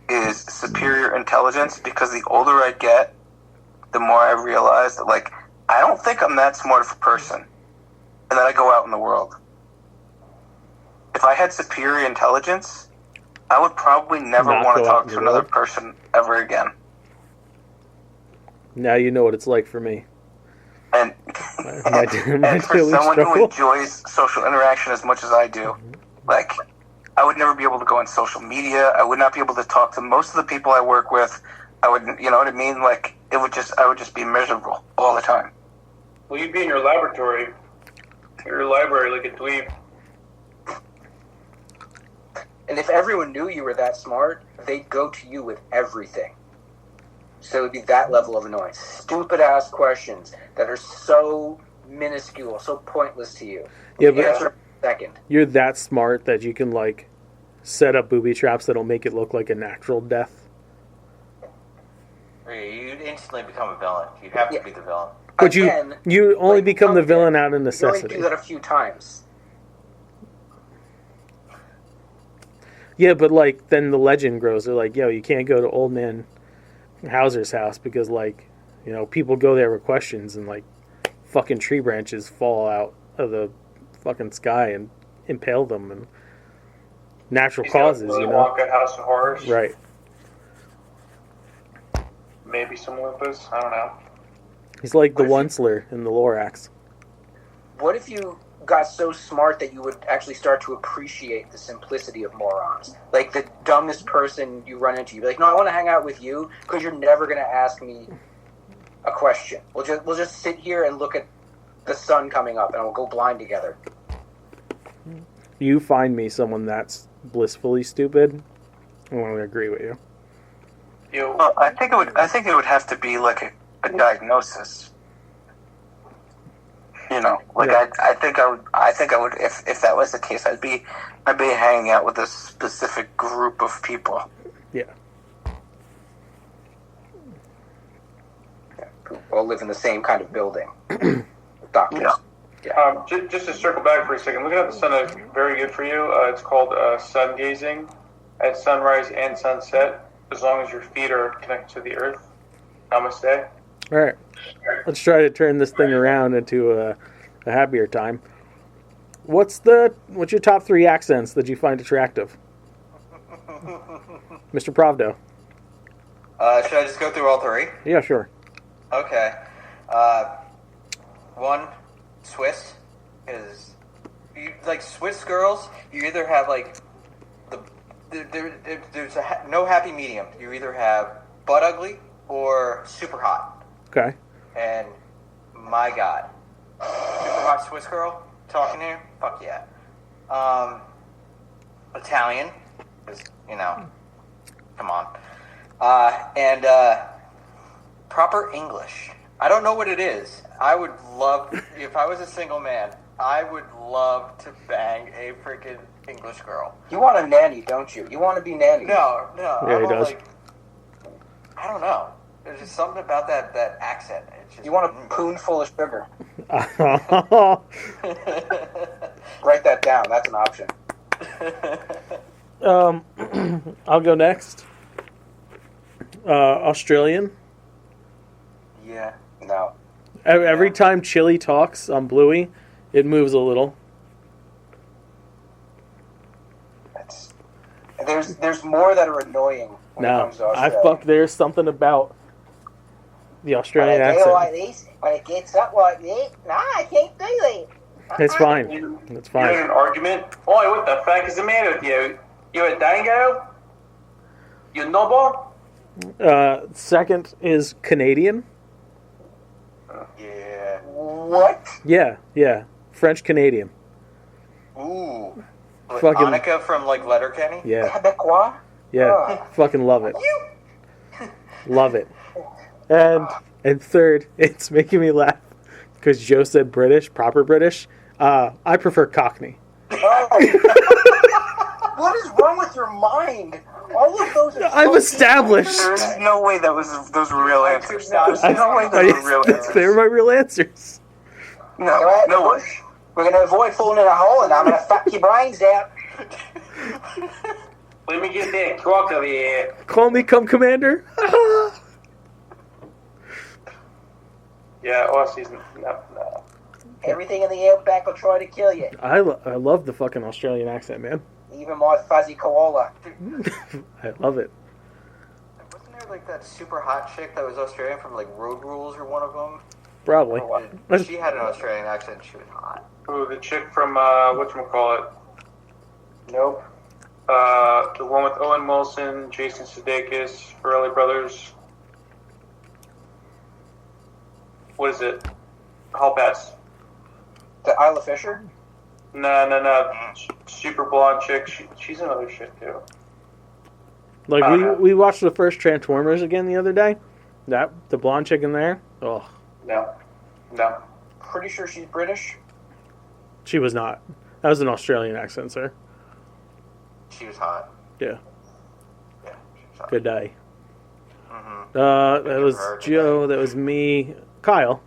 Speaker 6: is superior intelligence, because the older I get, the more I realize that, like, I don't think I'm that smart of a person. And then I go out in the world. If I had superior intelligence, I would probably never
Speaker 2: Not
Speaker 6: want to
Speaker 2: go out
Speaker 6: talk
Speaker 2: in
Speaker 6: to
Speaker 2: the
Speaker 6: another
Speaker 2: world.
Speaker 6: person ever again.
Speaker 2: Now you know what it's like for me.
Speaker 6: And,
Speaker 2: My
Speaker 6: and for
Speaker 2: daily
Speaker 6: someone who
Speaker 2: struggle.
Speaker 6: enjoys social interaction as much as I do, like, I would never be able to go on social media. I would not be able to talk to most of the people I work with. I would, you know what I mean? Like, I would just be miserable all the time.
Speaker 5: Well, you'd be in your laboratory. Your library like a dweeb.
Speaker 3: And if everyone knew you were that smart, they'd go to you with everything. So it would be that level of annoyance. Stupid ass questions that are so minuscule, so pointless to you.
Speaker 2: Yeah,
Speaker 3: You
Speaker 2: but
Speaker 3: answer in a second.
Speaker 2: you're that smart that you can, like, set up booby traps that'll make it look like a natural death.
Speaker 4: You'd instantly become a villain. You have to
Speaker 3: Yeah.
Speaker 4: be the villain.
Speaker 2: But
Speaker 3: Again,
Speaker 2: you only
Speaker 3: like,
Speaker 2: become the
Speaker 3: okay,
Speaker 2: villain out of
Speaker 3: you only
Speaker 2: necessity.
Speaker 3: do that a few times.
Speaker 2: Yeah, but, like, then the legend grows. They're like, yo, you can't go to old man Hauser's house because, like, you know, people go there with questions and, like, fucking tree branches fall out of the fucking sky and impale them and natural
Speaker 5: He's got
Speaker 2: causes,
Speaker 5: Willy
Speaker 2: you know?
Speaker 5: Wonka, House of Horrors.
Speaker 2: Right.
Speaker 5: Maybe some Olympus. I don't know.
Speaker 2: He's like the
Speaker 3: What if
Speaker 2: Onceler in the Lorax.
Speaker 3: What if you got so smart that you would actually start to appreciate the simplicity of morons? Like the dumbest person you run into, you'd be like, no, I want to hang out with you because you're never going to ask me a question. We'll just sit here and look at the sun coming up and we'll go blind together.
Speaker 2: You find me someone that's blissfully stupid, I want to agree with you.
Speaker 6: Well, I think it would have to be like a diagnosis. You know, like
Speaker 2: Yeah.
Speaker 6: I think I would if that was the case, I'd be hanging out with a specific group of people.
Speaker 2: Yeah.
Speaker 3: Who all live in the same kind of building. Doctors.
Speaker 6: Yeah.
Speaker 5: Just to circle back for a second, looking at the sun is very good for you. It's called sun gazing at sunrise and sunset, as long as your feet are connected to the earth. Namaste.
Speaker 2: All right. Let's try to turn this thing around into a happier time. What's your top 3 accents that you find attractive? Mr. Pravdo.
Speaker 4: Should I just go through all 3?
Speaker 2: Yeah, sure.
Speaker 4: Okay. 1, Swiss, because like Swiss girls, you either have like there's no happy medium. You either have butt ugly or super hot.
Speaker 2: Okay.
Speaker 4: And my God, super hot Swiss girl talking to you, fuck yeah. Italian, because come on. And proper English. I don't know what it is. I would love, if I was a single man, I would love to bang a freaking English girl.
Speaker 3: You want a nanny, don't you? You want to be nanny.
Speaker 4: No.
Speaker 2: Yeah,
Speaker 4: I'm
Speaker 2: he
Speaker 4: all
Speaker 2: does.
Speaker 4: like, I don't know. There's just something about that accent. It's just,
Speaker 3: You want a poon full of sugar.
Speaker 2: Oh,
Speaker 3: Write that down. That's an option.
Speaker 2: I'll go next. Australian.
Speaker 4: Yeah.
Speaker 3: No.
Speaker 2: Every time Chili talks on Bluey, it moves a little.
Speaker 3: There's more that are annoying when it
Speaker 2: No,
Speaker 3: comes to Australia.
Speaker 2: there's something about the Australian
Speaker 3: when I do
Speaker 2: accent.
Speaker 3: like this, when it gets up like this, no, I can't do that.
Speaker 2: It's fine. It's
Speaker 5: You had
Speaker 2: fine.
Speaker 5: an argument? Oi, what the fuck is the matter with you? You a dango? You nobble?
Speaker 2: Second is Canadian.
Speaker 4: Yeah.
Speaker 3: What?
Speaker 2: Yeah. French Canadian.
Speaker 3: Ooh.
Speaker 4: Like
Speaker 2: Fucking-
Speaker 4: Annika from like Letterkenny?
Speaker 2: Yeah.
Speaker 3: Quebecois?
Speaker 2: Yeah. Fucking love it. Love it. And third, it's making me laugh because Joe said British, proper British. I prefer Cockney.
Speaker 3: Oh. What is wrong with your mind? All of those are
Speaker 2: I've established.
Speaker 6: There's no way those were real answers. There's
Speaker 2: I-
Speaker 6: no way those were real answers.
Speaker 2: They're my real answers.
Speaker 6: No way.
Speaker 3: We're going to avoid falling in a hole and I'm going to fuck your brains out.
Speaker 5: Let me get that crock over here.
Speaker 2: Call me come commander.
Speaker 5: Yeah, Aussies. No.
Speaker 3: Everything in the outback will try to kill you.
Speaker 2: I love the fucking Australian accent, man.
Speaker 3: Even my fuzzy koala.
Speaker 2: I love it.
Speaker 4: Wasn't there like that super hot chick that was Australian from like Road Rules or one of them?
Speaker 2: Probably.
Speaker 4: She had an Australian accent. She was hot.
Speaker 5: Ooh, the chick from, whatchamacallit?
Speaker 3: Nope.
Speaker 5: The one with Owen Wilson, Jason Sudeikis, Farrelly Brothers. What is it? Hall Pass.
Speaker 3: The Isla Fisher?
Speaker 5: No. Super blonde chick. She's another shit too.
Speaker 2: Like we watched the first Transformers again the other day. The blonde chick in there. Oh,
Speaker 5: No.
Speaker 3: Pretty sure she's British.
Speaker 2: she was not. That was an Australian accent, sir.
Speaker 4: She was hot.
Speaker 2: Yeah.
Speaker 4: Yeah, she was hot.
Speaker 2: Good day.
Speaker 4: Mm-hmm.
Speaker 2: That was Joe. That was me. Kyle.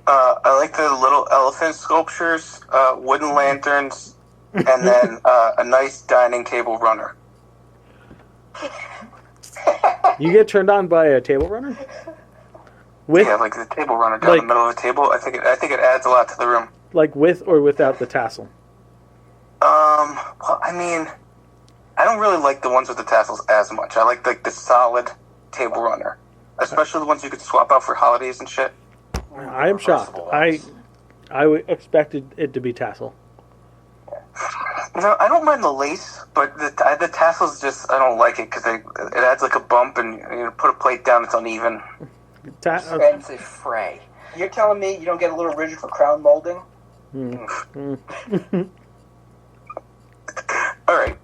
Speaker 6: I like the little elephant sculptures, wooden lanterns, and then a nice dining table runner.
Speaker 2: You get turned on by a table runner? With
Speaker 6: Yeah, like the table runner down the middle of the table. I think it adds a lot to the room.
Speaker 2: like with or without the tassel?
Speaker 6: Well, I mean, I don't really like the ones with the tassels as much. I like the solid table runner, especially the ones you could swap out for holidays and shit.
Speaker 2: I am shocked. I expected it to be tassel.
Speaker 6: No, I don't mind the lace, but the tassels just I don't like it because it adds like a bump, and you put a plate down, it's uneven.
Speaker 4: It's a fray.
Speaker 3: You're telling me you don't get a little rigid for crown molding?
Speaker 6: All right,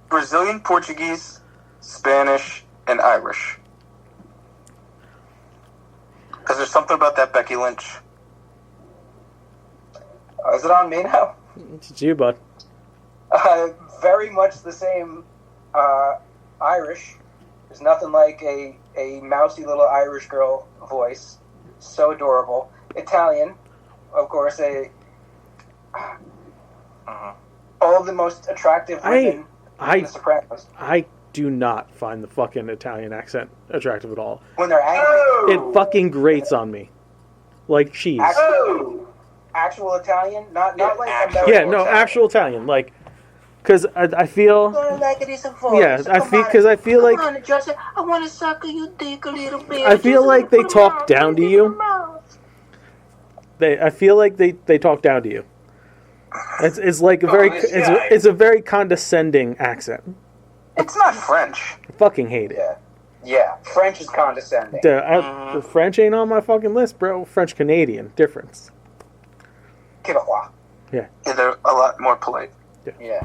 Speaker 6: Brazilian, Portuguese, Spanish, and Irish. Because there's something about that Becky Lynch.
Speaker 3: Is it on me now?
Speaker 2: It's you, bud.
Speaker 3: Very much the same Irish. There's nothing like a mousy little Irish girl voice. So adorable. Italian, of course, all the most attractive women in The Sopranos.
Speaker 2: I do not find the fucking Italian accent attractive at all.
Speaker 3: When they're angry.
Speaker 2: It fucking grates on me. Like cheese.
Speaker 3: Actual Italian? Not like
Speaker 4: actual
Speaker 3: American
Speaker 2: Yeah, no,
Speaker 3: Italian.
Speaker 2: actual Italian. Like, because I feel... Yeah, I feel like...
Speaker 7: I want to suck you dick a little bit.
Speaker 2: I feel like they talk down to you. I feel like they talk down to you. It's like a very... It's a very condescending accent.
Speaker 6: It's not French.
Speaker 2: I fucking hate it.
Speaker 3: Yeah, French is condescending.
Speaker 2: The French ain't on my fucking list, bro. French Canadian difference.
Speaker 3: Quebecois.
Speaker 2: Yeah.
Speaker 6: Yeah, they're a lot more polite.
Speaker 3: Yeah.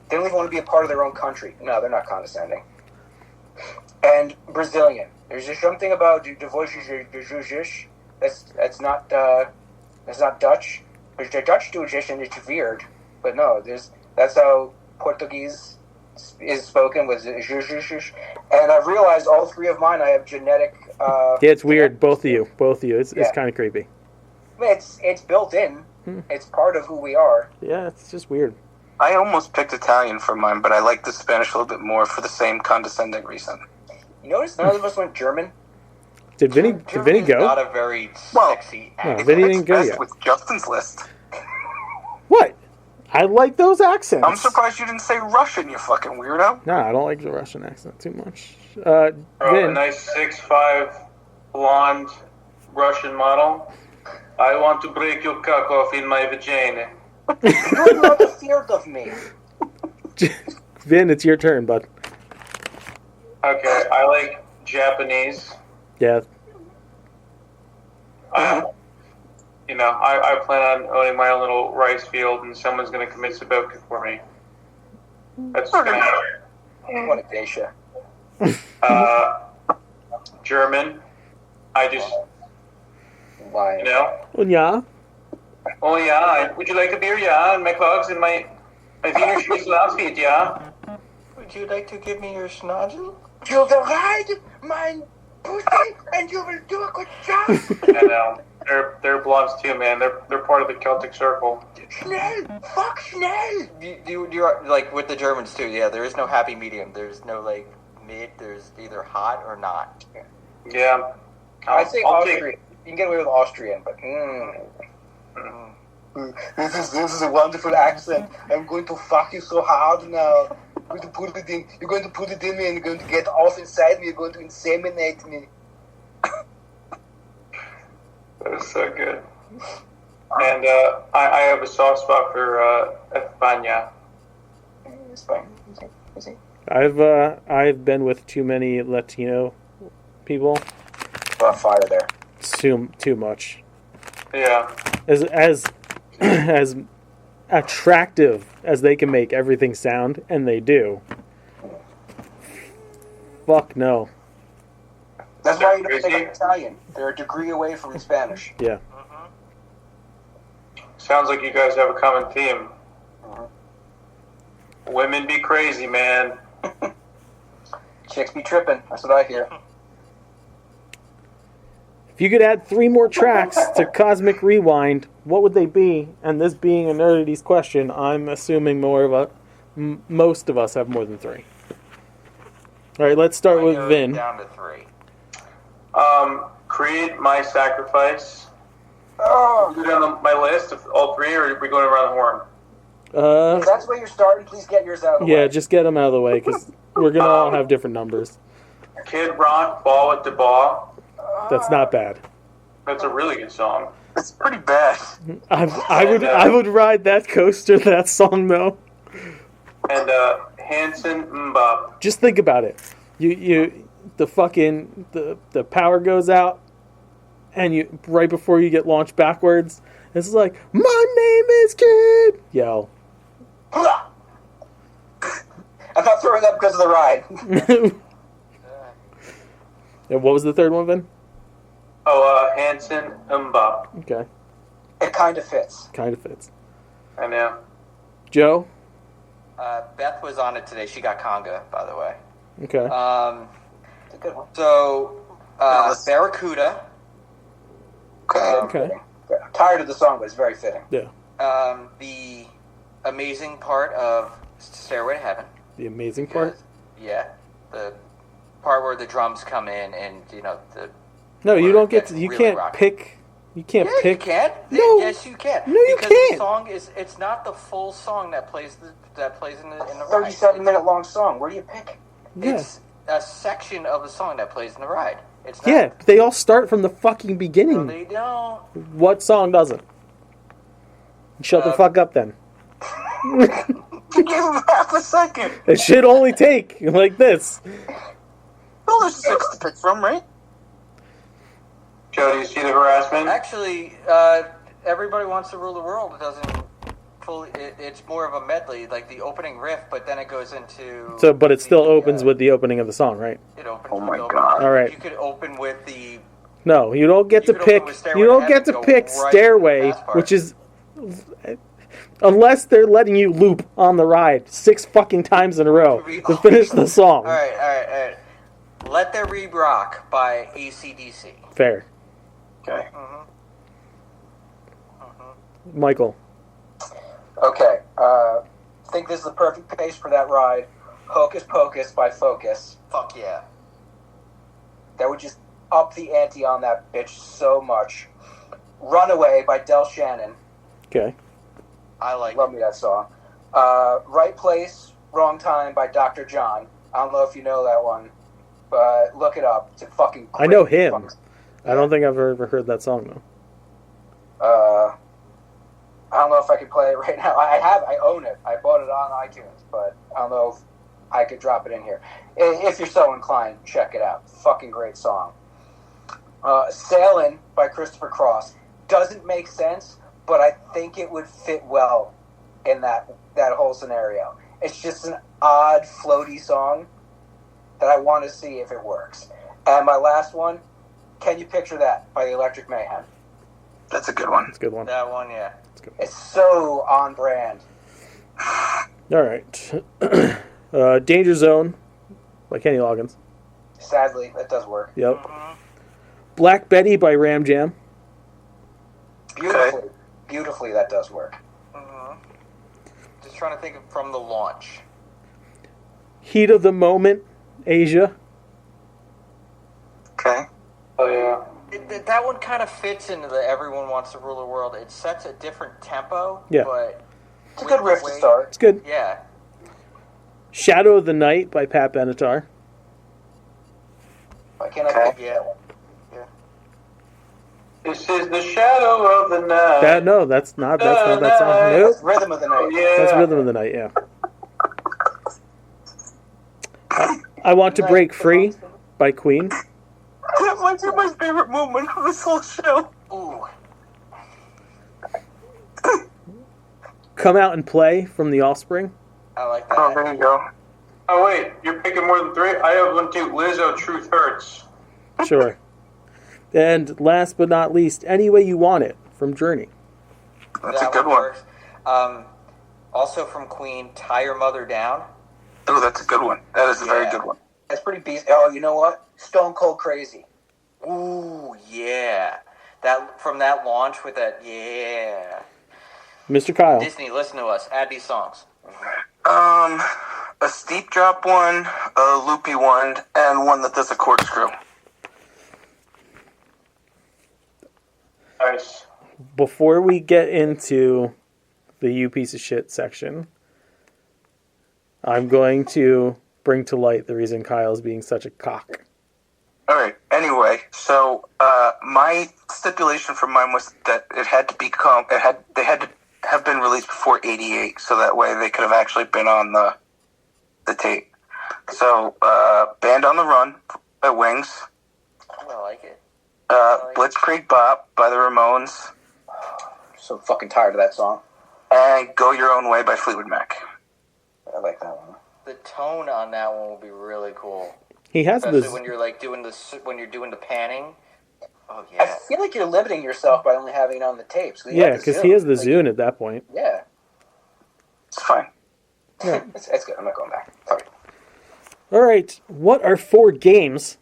Speaker 3: They don't even want to be a part of their own country. No, they're not condescending. And Brazilian. There's just something about the voice that's not Dutch. Because the Dutch tradition is weird, but no, that's how Portuguese is spoken with zh. And I've realized all three of mine, I have genetic.
Speaker 2: Yeah, it's weird. Both of you. It's kind of creepy.
Speaker 3: It's built in. It's part of who we are.
Speaker 2: Yeah, it's just weird.
Speaker 6: I almost picked Italian for mine, but I like the Spanish a little bit more for the same condescending reason.
Speaker 3: You notice none of us went German?
Speaker 2: Did Vinny go?
Speaker 4: Not a very sexy
Speaker 2: No,
Speaker 4: accent.
Speaker 2: Vinny didn't go yet.
Speaker 6: With Justin's list.
Speaker 2: What? I like those accents.
Speaker 6: I'm surprised you didn't say Russian, you fucking weirdo.
Speaker 2: No, I don't like the Russian accent too much.
Speaker 5: A
Speaker 2: Vin,
Speaker 5: nice 6'5", blonde Russian model. I want to break your cock off in my vagina.
Speaker 3: You're not afraid of me.
Speaker 2: Vin, it's your turn, bud.
Speaker 5: Okay, I like Japanese.
Speaker 2: Yeah.
Speaker 5: I plan on owning my own little rice field, and someone's going to commit Sudoku for me. That's going to happen.
Speaker 3: What a geisha.
Speaker 5: German. I just,
Speaker 3: Why?
Speaker 2: Yeah.
Speaker 5: Oh yeah, would you like a beer? Yeah, and my clogs and my Wiener Schnitzel outfit, yeah.
Speaker 4: Would you like to give me your schnozzle?
Speaker 3: You will ride my pussy, and you will do a good job.
Speaker 5: I know. They're blondes too, man. They're part of the Celtic Circle.
Speaker 3: Schnell! Fuck Schnell!
Speaker 4: You're like with the Germans too. Yeah, there is no happy medium. There's no like mid. There's either hot or not.
Speaker 5: Yeah.
Speaker 3: I'd say Austrian. You can get away with Austrian, but This is a wonderful accent. I'm going to fuck you so hard now. You're going to put it in. You're going to put it in me, and you're going to get off inside me. You're going to inseminate me.
Speaker 5: That was so good. And I have a soft spot for España.
Speaker 3: It's fine.
Speaker 2: I've been with too many Latino people.
Speaker 3: Fire there.
Speaker 2: It's too much.
Speaker 5: Yeah.
Speaker 2: As attractive as they can make everything sound, and they do. Fuck no.
Speaker 3: That's why you don't think Italian. They're a degree away from Spanish.
Speaker 2: Yeah.
Speaker 5: Sounds like you guys have a common theme. Women be crazy, man.
Speaker 3: Chicks be tripping. That's what I hear.
Speaker 2: If you could add 3 more tracks to Cosmic Rewind, what would they be? And this being a Nerdities question, I'm assuming most of us have more than 3. All right, let's start with Vin.
Speaker 4: Down to 3.
Speaker 5: Creed, My Sacrifice.
Speaker 3: Oh,
Speaker 5: Go down my list of all 3, or are we going around the horn?
Speaker 3: if that's where you're starting, please get yours out of the way.
Speaker 2: Yeah, just get them out of the way, because we're going to all have different numbers.
Speaker 5: Kid Rock, Ball with the Ball.
Speaker 2: That's not bad.
Speaker 5: That's a really good song.
Speaker 6: It's pretty bad.
Speaker 2: I would ride that coaster, that song, though.
Speaker 5: And Hanson Mbop.
Speaker 2: Just think about it. The power goes out, and right before you get launched backwards, it's like, my name is Kid. Yell.
Speaker 3: I'm not throwing up because of the ride.
Speaker 2: And what was the third one, Vin?
Speaker 5: Hanson Mbop.
Speaker 2: Okay.
Speaker 3: It kind of fits.
Speaker 2: Kind of fits.
Speaker 5: I know.
Speaker 2: Joe?
Speaker 4: Beth was on it today. She got conga, by the way.
Speaker 2: Okay.
Speaker 3: It's a good one.
Speaker 4: So, Barracuda.
Speaker 2: Okay.
Speaker 3: I'm tired of the song, but it's very fitting.
Speaker 2: Yeah.
Speaker 4: The amazing part of Stairway to Heaven.
Speaker 2: The amazing part?
Speaker 4: Yeah. The part where the drums come in and,
Speaker 2: No, you don't get
Speaker 4: gets
Speaker 2: to, you
Speaker 4: really
Speaker 2: can't
Speaker 4: rocking.
Speaker 2: pick. You can't
Speaker 4: Yeah,
Speaker 2: pick.
Speaker 4: you can.
Speaker 2: No.
Speaker 4: Yes, you can.
Speaker 2: No, you
Speaker 4: because
Speaker 2: can't.
Speaker 4: the song it's not the full song that plays in the
Speaker 3: 37-minute long song. Where do you pick?
Speaker 2: Yeah.
Speaker 4: It's a section of the song that plays in the ride. It's not,
Speaker 2: Yeah, they all start from the fucking
Speaker 4: No,
Speaker 2: beginning.
Speaker 4: they don't.
Speaker 2: What song doesn't? Shut the fuck up then.
Speaker 6: Give him half a second.
Speaker 2: It should only take like this.
Speaker 6: Well, there's 6 to pick from, right?
Speaker 5: Joe, do you see the harassment?
Speaker 4: Actually, Everybody Wants to Rule the World doesn't fully. It's more of a medley, like the opening riff, but then it goes into.
Speaker 2: So, but it still opens with the opening of the song, right?
Speaker 4: It opens.
Speaker 6: Oh
Speaker 4: with
Speaker 6: my
Speaker 4: the
Speaker 6: God.
Speaker 4: opening.
Speaker 2: All right.
Speaker 4: You could open with the.
Speaker 2: No, you don't get
Speaker 4: You
Speaker 2: to
Speaker 4: could open
Speaker 2: pick.
Speaker 4: with Stairway
Speaker 2: You
Speaker 4: to
Speaker 2: don't
Speaker 4: Heaven
Speaker 2: get to
Speaker 4: and go
Speaker 2: pick
Speaker 4: right to the
Speaker 2: Stairway,
Speaker 4: last part.
Speaker 2: which is Unless they're letting you loop on the ride 6 fucking times in a row to finish the song.
Speaker 4: All right. Let There Be Rock by AC/DC.
Speaker 2: Fair.
Speaker 6: Okay.
Speaker 2: Michael.
Speaker 3: Okay. I think this is the perfect pace for that ride. Hocus Pocus by Focus.
Speaker 4: Fuck yeah.
Speaker 3: That would just up the ante on that bitch so much. Runaway by Del Shannon.
Speaker 2: Okay.
Speaker 4: I like
Speaker 3: Love me that song. Right Place, Wrong Time by Dr. John. I don't know if you know that one, but look it up. It's a fucking
Speaker 2: I know
Speaker 3: great
Speaker 2: him.
Speaker 3: song.
Speaker 2: I don't think I've ever heard that song, though.
Speaker 3: I don't know if I can play it right now. I own it. I bought it on iTunes, but I don't know if I could drop it in here. If you're so inclined, check it out. Fucking great song. Sailin' by Christopher Cross. Doesn't make sense, but I think it would fit well in that whole scenario. It's just an odd, floaty song that I want to see if it works. And my last one, Can You Picture That by the Electric Mayhem.
Speaker 6: That's a good one.
Speaker 2: That's a good one.
Speaker 4: that one, yeah.
Speaker 3: It's so on brand.
Speaker 2: All right. Danger Zone by Kenny Loggins.
Speaker 3: Sadly, that does work.
Speaker 2: Yep. Black Betty by Ram Jam.
Speaker 3: Beautifully. Beautifully, that does work.
Speaker 4: Just trying to think of from the launch.
Speaker 2: Heat of the Moment, Asia.
Speaker 6: Okay.
Speaker 5: Oh yeah.
Speaker 4: That one kind of fits into the Everyone Wants to Rule the World. It sets a different tempo,
Speaker 2: Yeah.
Speaker 4: but
Speaker 3: It's a good riff to start.
Speaker 2: It's good.
Speaker 4: Yeah.
Speaker 2: Shadow of the Night by Pat Benatar.
Speaker 3: Why can't I
Speaker 6: Okay.
Speaker 3: pick that one?
Speaker 5: This is the shadow of the night.
Speaker 2: That's not that song. Nope.
Speaker 3: That's Rhythm of the Night.
Speaker 5: Yeah.
Speaker 2: That's Rhythm of the Night, yeah. I Want to Break Free by Queen.
Speaker 6: That might be my favorite moment of this whole show.
Speaker 4: Ooh.
Speaker 2: Come Out and Play from The Offspring.
Speaker 4: I like that.
Speaker 6: Oh, there you go.
Speaker 5: Oh wait, you're picking more than 3? I have one too. Lizzo, Truth Hurts.
Speaker 2: Sure. And last but not least, Any Way You Want It from Journey.
Speaker 6: That's
Speaker 4: That
Speaker 6: a good one.
Speaker 4: works. Also from Queen, Tie Your Mother Down.
Speaker 6: Oh, that's a good one. That is a very
Speaker 4: Yeah.
Speaker 6: good one.
Speaker 3: That's pretty beast. Oh, you know what? Stone Cold Crazy.
Speaker 4: Ooh, yeah. That from that launch with that, yeah.
Speaker 2: Mr. Kyle.
Speaker 4: Disney, listen to us. Add these songs.
Speaker 6: A steep drop one, a loopy one, and one that does a corkscrew.
Speaker 5: Nice.
Speaker 2: Before we get into the you piece of shit section, I'm going to bring to light the reason Kyle's being such a cock.
Speaker 6: All right. Anyway, so my stipulation for mine was that it had to become they had to have been released before '88, so that way they could have actually been on the tape. So, Band on the Run by Wings,
Speaker 4: I like it.
Speaker 6: Blitzkrieg Bop by the Ramones,
Speaker 3: So fucking tired of that song.
Speaker 6: and Go Your Own Way by Fleetwood Mac.
Speaker 3: I like that one.
Speaker 4: The tone on that one will be really cool.
Speaker 2: He has
Speaker 4: Especially
Speaker 2: this.
Speaker 4: when you're like doing the panning. Oh
Speaker 3: I
Speaker 4: yeah.
Speaker 3: feel like you're limiting yourself by only having it on the tapes. You
Speaker 2: Yeah,
Speaker 3: have the
Speaker 2: because
Speaker 3: Zune.
Speaker 2: he has the
Speaker 3: Like,
Speaker 2: Zune at that point.
Speaker 3: Yeah.
Speaker 6: It's fine.
Speaker 3: It's good. I'm not going back. Sorry.
Speaker 2: All right. What are 4 games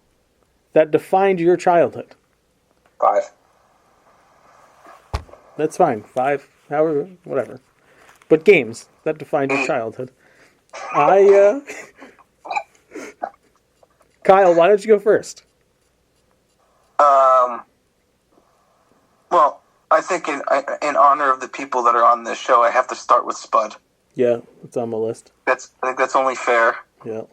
Speaker 2: that defined your childhood?
Speaker 3: 5.
Speaker 2: That's fine. 5, however, whatever. But games that defined your childhood. Kyle, why don't you go first?
Speaker 6: Well, I think in honor of the people that are on this show, I have to start with Spud.
Speaker 2: Yeah, it's on my list.
Speaker 6: I think that's only fair.
Speaker 2: Yeah.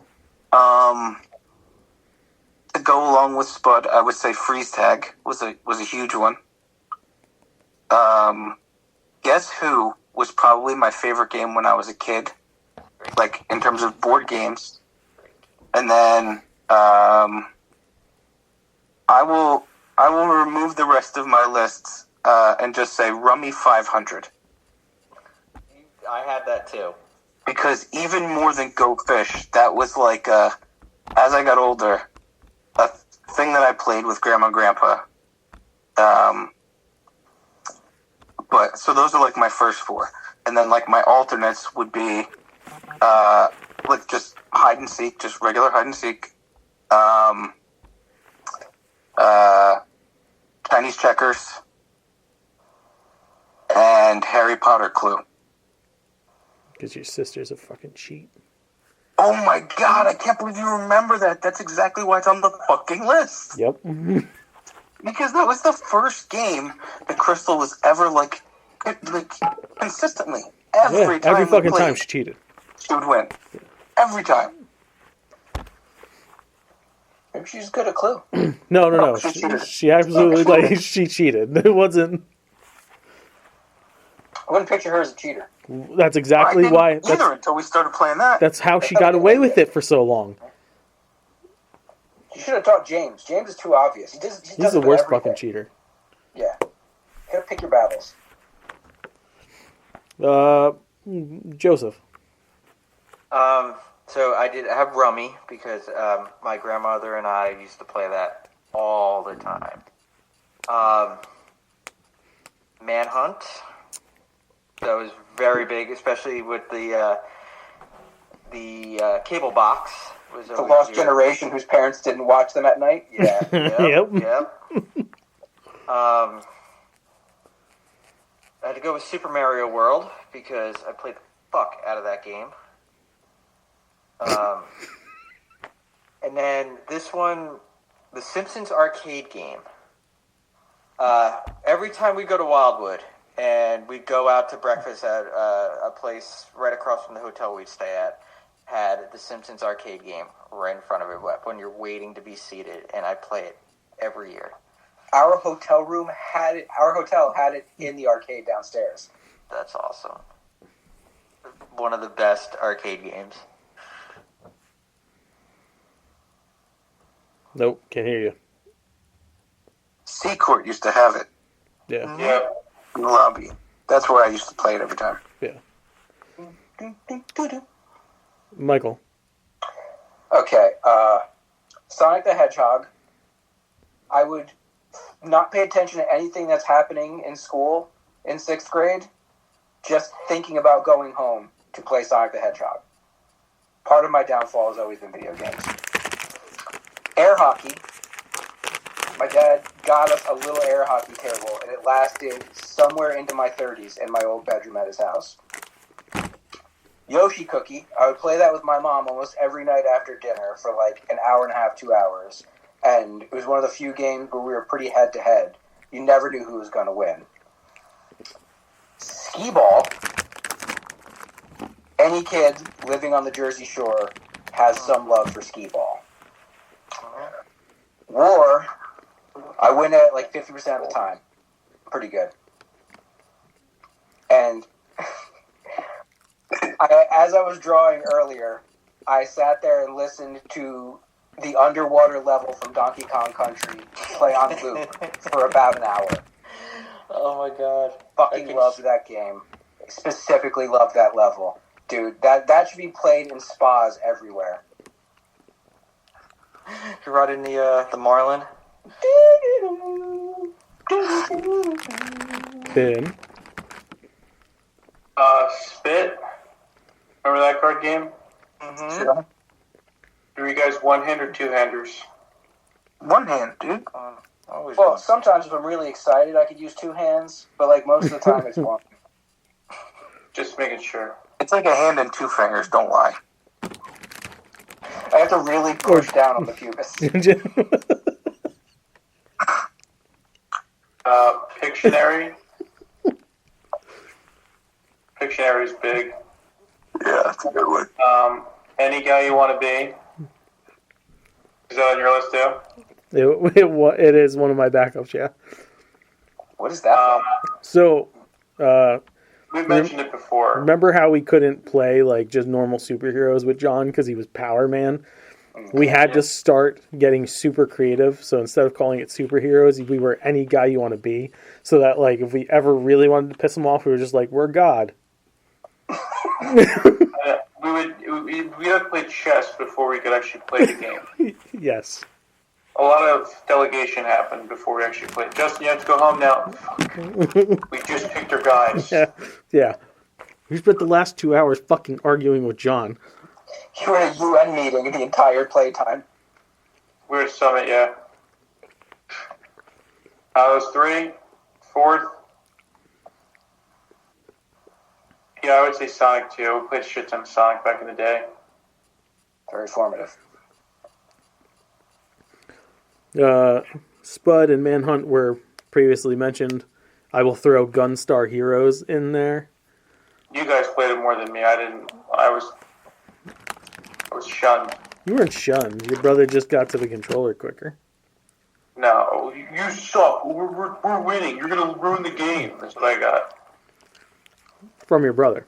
Speaker 6: To go along with Spud, I would say Freeze Tag was a huge one. Guess Who was probably my favorite game when I was a kid, like in terms of board games. And then I will remove the rest of my lists and just say Rummy 500.
Speaker 4: I had that too.
Speaker 6: Because even more than Go Fish, that was like, as I got older, a thing that I played with Grandma and Grandpa. But so those are like my first four, and then like my alternates would be like just hide and seek, just regular hide and seek. Chinese checkers, and Harry Potter Clue.
Speaker 2: Because your sister's a fucking cheat.
Speaker 6: Oh my god, I can't believe you remember that. That's exactly why it's on the fucking list.
Speaker 2: Yep.
Speaker 6: Because that was the first game that Crystal was ever like consistently. Every
Speaker 2: fucking time she cheated.
Speaker 6: She would win. Every time.
Speaker 3: Maybe she's good at Clue.
Speaker 2: No.
Speaker 6: She cheated.
Speaker 2: She absolutely she cheated. It wasn't.
Speaker 3: I wouldn't picture her as a cheater.
Speaker 2: That's exactly why.
Speaker 6: Either until we started playing that.
Speaker 2: That's how she got away with it for so long.
Speaker 3: You should have taught James. James is too obvious.
Speaker 2: He's the worst fucking cheater.
Speaker 3: Yeah. You gotta pick your battles.
Speaker 2: Joseph.
Speaker 4: So I did have Rummy because my grandmother and I used to play that all the time. Manhunt. That was very big, especially with the cable box. Was
Speaker 3: The lost generation whose parents didn't watch them at night. Yeah.
Speaker 2: Yep.
Speaker 4: I had to go with Super Mario World because I played the fuck out of that game. And then this one, the Simpsons arcade game. Every time we go to Wildwood and we'd go out to breakfast at a place right across from the hotel we'd stay at, had the Simpsons arcade game right in front of it when you're waiting to be seated, and I play it every year.
Speaker 3: Our hotel had it in the arcade downstairs.
Speaker 4: That's awesome. One of the best arcade games.
Speaker 2: Nope, can't hear you.
Speaker 6: Seacourt used to have it.
Speaker 2: Yeah.
Speaker 5: Yeah.
Speaker 6: In the lobby. That's where I used to play it every time.
Speaker 2: Yeah. Michael.
Speaker 3: Okay, Sonic the Hedgehog. I would not pay attention to anything that's happening in school in 6th grade, just thinking about going home to play Sonic the Hedgehog. Part of my downfall has always been video games. Air hockey. My dad got us a little air hockey table, and it lasted somewhere into my 30s in my old bedroom at his house. Yoshi Cookie. I would play that with my mom almost every night after dinner for like an hour and a half, 2 hours. And it was one of the few games where we were pretty head-to-head. You never knew who was going to win. Skee-ball. Any kid living on the Jersey Shore has some love for skee-ball. War. I win it like 50% of the time. Pretty good. And as I was drawing earlier, I sat there and listened to the underwater level from Donkey Kong Country play on loop for about an hour.
Speaker 4: Oh my god.
Speaker 3: Fucking loved that game. Specifically loved that level. Dude, that should be played in spas everywhere.
Speaker 4: You're riding the Marlin?
Speaker 2: Ben.
Speaker 5: Spit. Remember that card game?
Speaker 4: Mm-hmm.
Speaker 6: Yeah.
Speaker 5: Are you guys one-hand or two-handers?
Speaker 6: One hand, dude.
Speaker 3: Well, sometimes if I'm really excited, I could use 2 hands, but like most of the time it's one.
Speaker 5: Just making sure.
Speaker 6: It's like a hand and 2 fingers, don't lie.
Speaker 3: I have to really push down on the pubis.
Speaker 5: Pictionary. Pictionary is big.
Speaker 6: Yeah, that's a good one.
Speaker 5: Any guy you want to be. Is that on your list too?
Speaker 2: It is one of my backups, yeah.
Speaker 3: What is that?
Speaker 2: So,
Speaker 5: We've mentioned it before.
Speaker 2: remember how we couldn't play like just normal superheroes with John because he was Power Man? We had to start getting super creative. So instead of calling it superheroes, we were any guy you want to be. So that like if we ever really wanted to piss him off, we were just like, we're God.
Speaker 5: We would play chess before we could actually play the game.
Speaker 2: Yes.
Speaker 5: A lot of delegation happened before we actually played. Justin, you have to go home now. We just picked our guys.
Speaker 2: Yeah. We spent the last 2 hours fucking arguing with John.
Speaker 3: You were at a UN meeting the entire playtime.
Speaker 5: We're at Summit, yeah. I was 3, 4th. Yeah, I would say Sonic 2. We played a shit ton of Sonic back in the day.
Speaker 3: Very formative.
Speaker 2: Spud and Manhunt were previously mentioned. I will throw Gunstar Heroes in there.
Speaker 5: You guys played it more than me. I didn't. I was shunned.
Speaker 2: You weren't shunned. Your brother just got to the controller quicker.
Speaker 5: No, you suck. We're winning. You're gonna ruin the game. That's what I got.
Speaker 2: From your brother.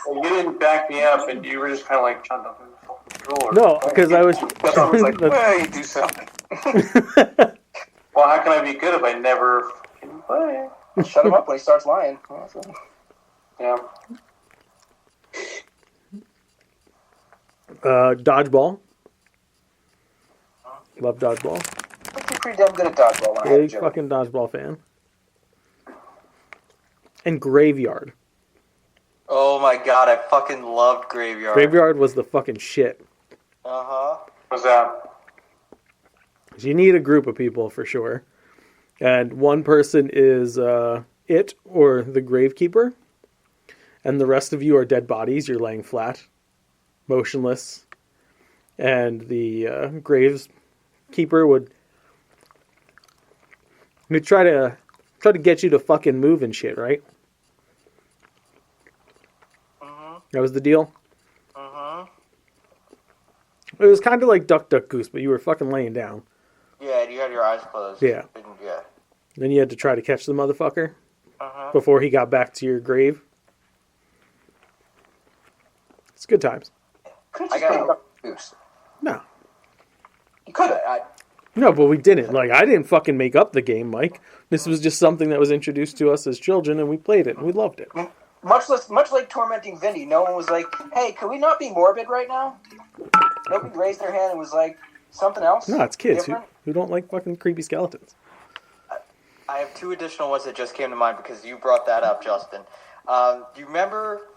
Speaker 5: Well, you didn't back me up, and you were just kind of like trying to win the fucking controller.
Speaker 2: No, because I was...
Speaker 6: I was like, well, you do something.
Speaker 5: Well, how can I be good if I never fucking play?
Speaker 3: Shut him up when he starts lying.
Speaker 5: Yeah.
Speaker 2: Dodgeball. Love Dodgeball.
Speaker 3: I'm pretty damn good at dodgeball when I have
Speaker 2: Big
Speaker 3: Joe.
Speaker 2: fucking Dodgeball fan. And Graveyard.
Speaker 4: Oh my god, I fucking loved Graveyard.
Speaker 2: Graveyard was the fucking shit.
Speaker 4: Uh-huh.
Speaker 5: What's that?
Speaker 2: You need a group of people for sure. And one person is it or the Gravekeeper. And the rest of you are dead bodies. You're laying flat, motionless. And the Gravekeeper would try to get you to fucking move and shit, right? That was the deal? It was kind of like Duck, Duck, Goose, but you were fucking laying down.
Speaker 4: Yeah, and you had your eyes closed.
Speaker 2: Yeah.
Speaker 4: Yeah.
Speaker 2: Then you had to try to catch the motherfucker before he got back to your grave. It's good times.
Speaker 3: Could
Speaker 4: I
Speaker 3: have
Speaker 4: got-
Speaker 3: just Duck Goose.
Speaker 2: No.
Speaker 3: You could have.
Speaker 2: No, but we didn't. Like, I didn't fucking make up the game, Mike. This was just something that was introduced to us as children, and we played it, and we loved it.
Speaker 3: Much like tormenting Vinny, no one was like, "Hey, can we not be morbid right now?" Nobody raised their hand and was like, "Something else."
Speaker 2: No, it's kids
Speaker 3: different?
Speaker 2: who don't like fucking creepy skeletons.
Speaker 4: I have two additional ones that just came to mind because you brought that up, Justin. Do you remember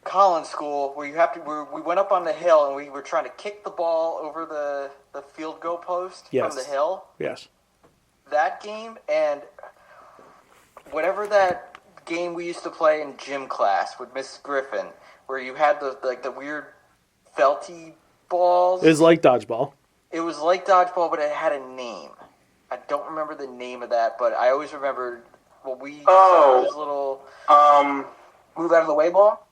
Speaker 4: Collins School where we went up on the hill and we were trying to kick the ball over the field goal post
Speaker 2: Yes.
Speaker 4: from the hill?
Speaker 2: Yes.
Speaker 4: That game and whatever that game we used to play in gym class with Miss Griffin, where you had the weird felty balls.
Speaker 2: It was like dodgeball.
Speaker 4: It was like dodgeball, but it had a name. I don't remember the name of that, but I always remember those little
Speaker 3: Move out of the way ball.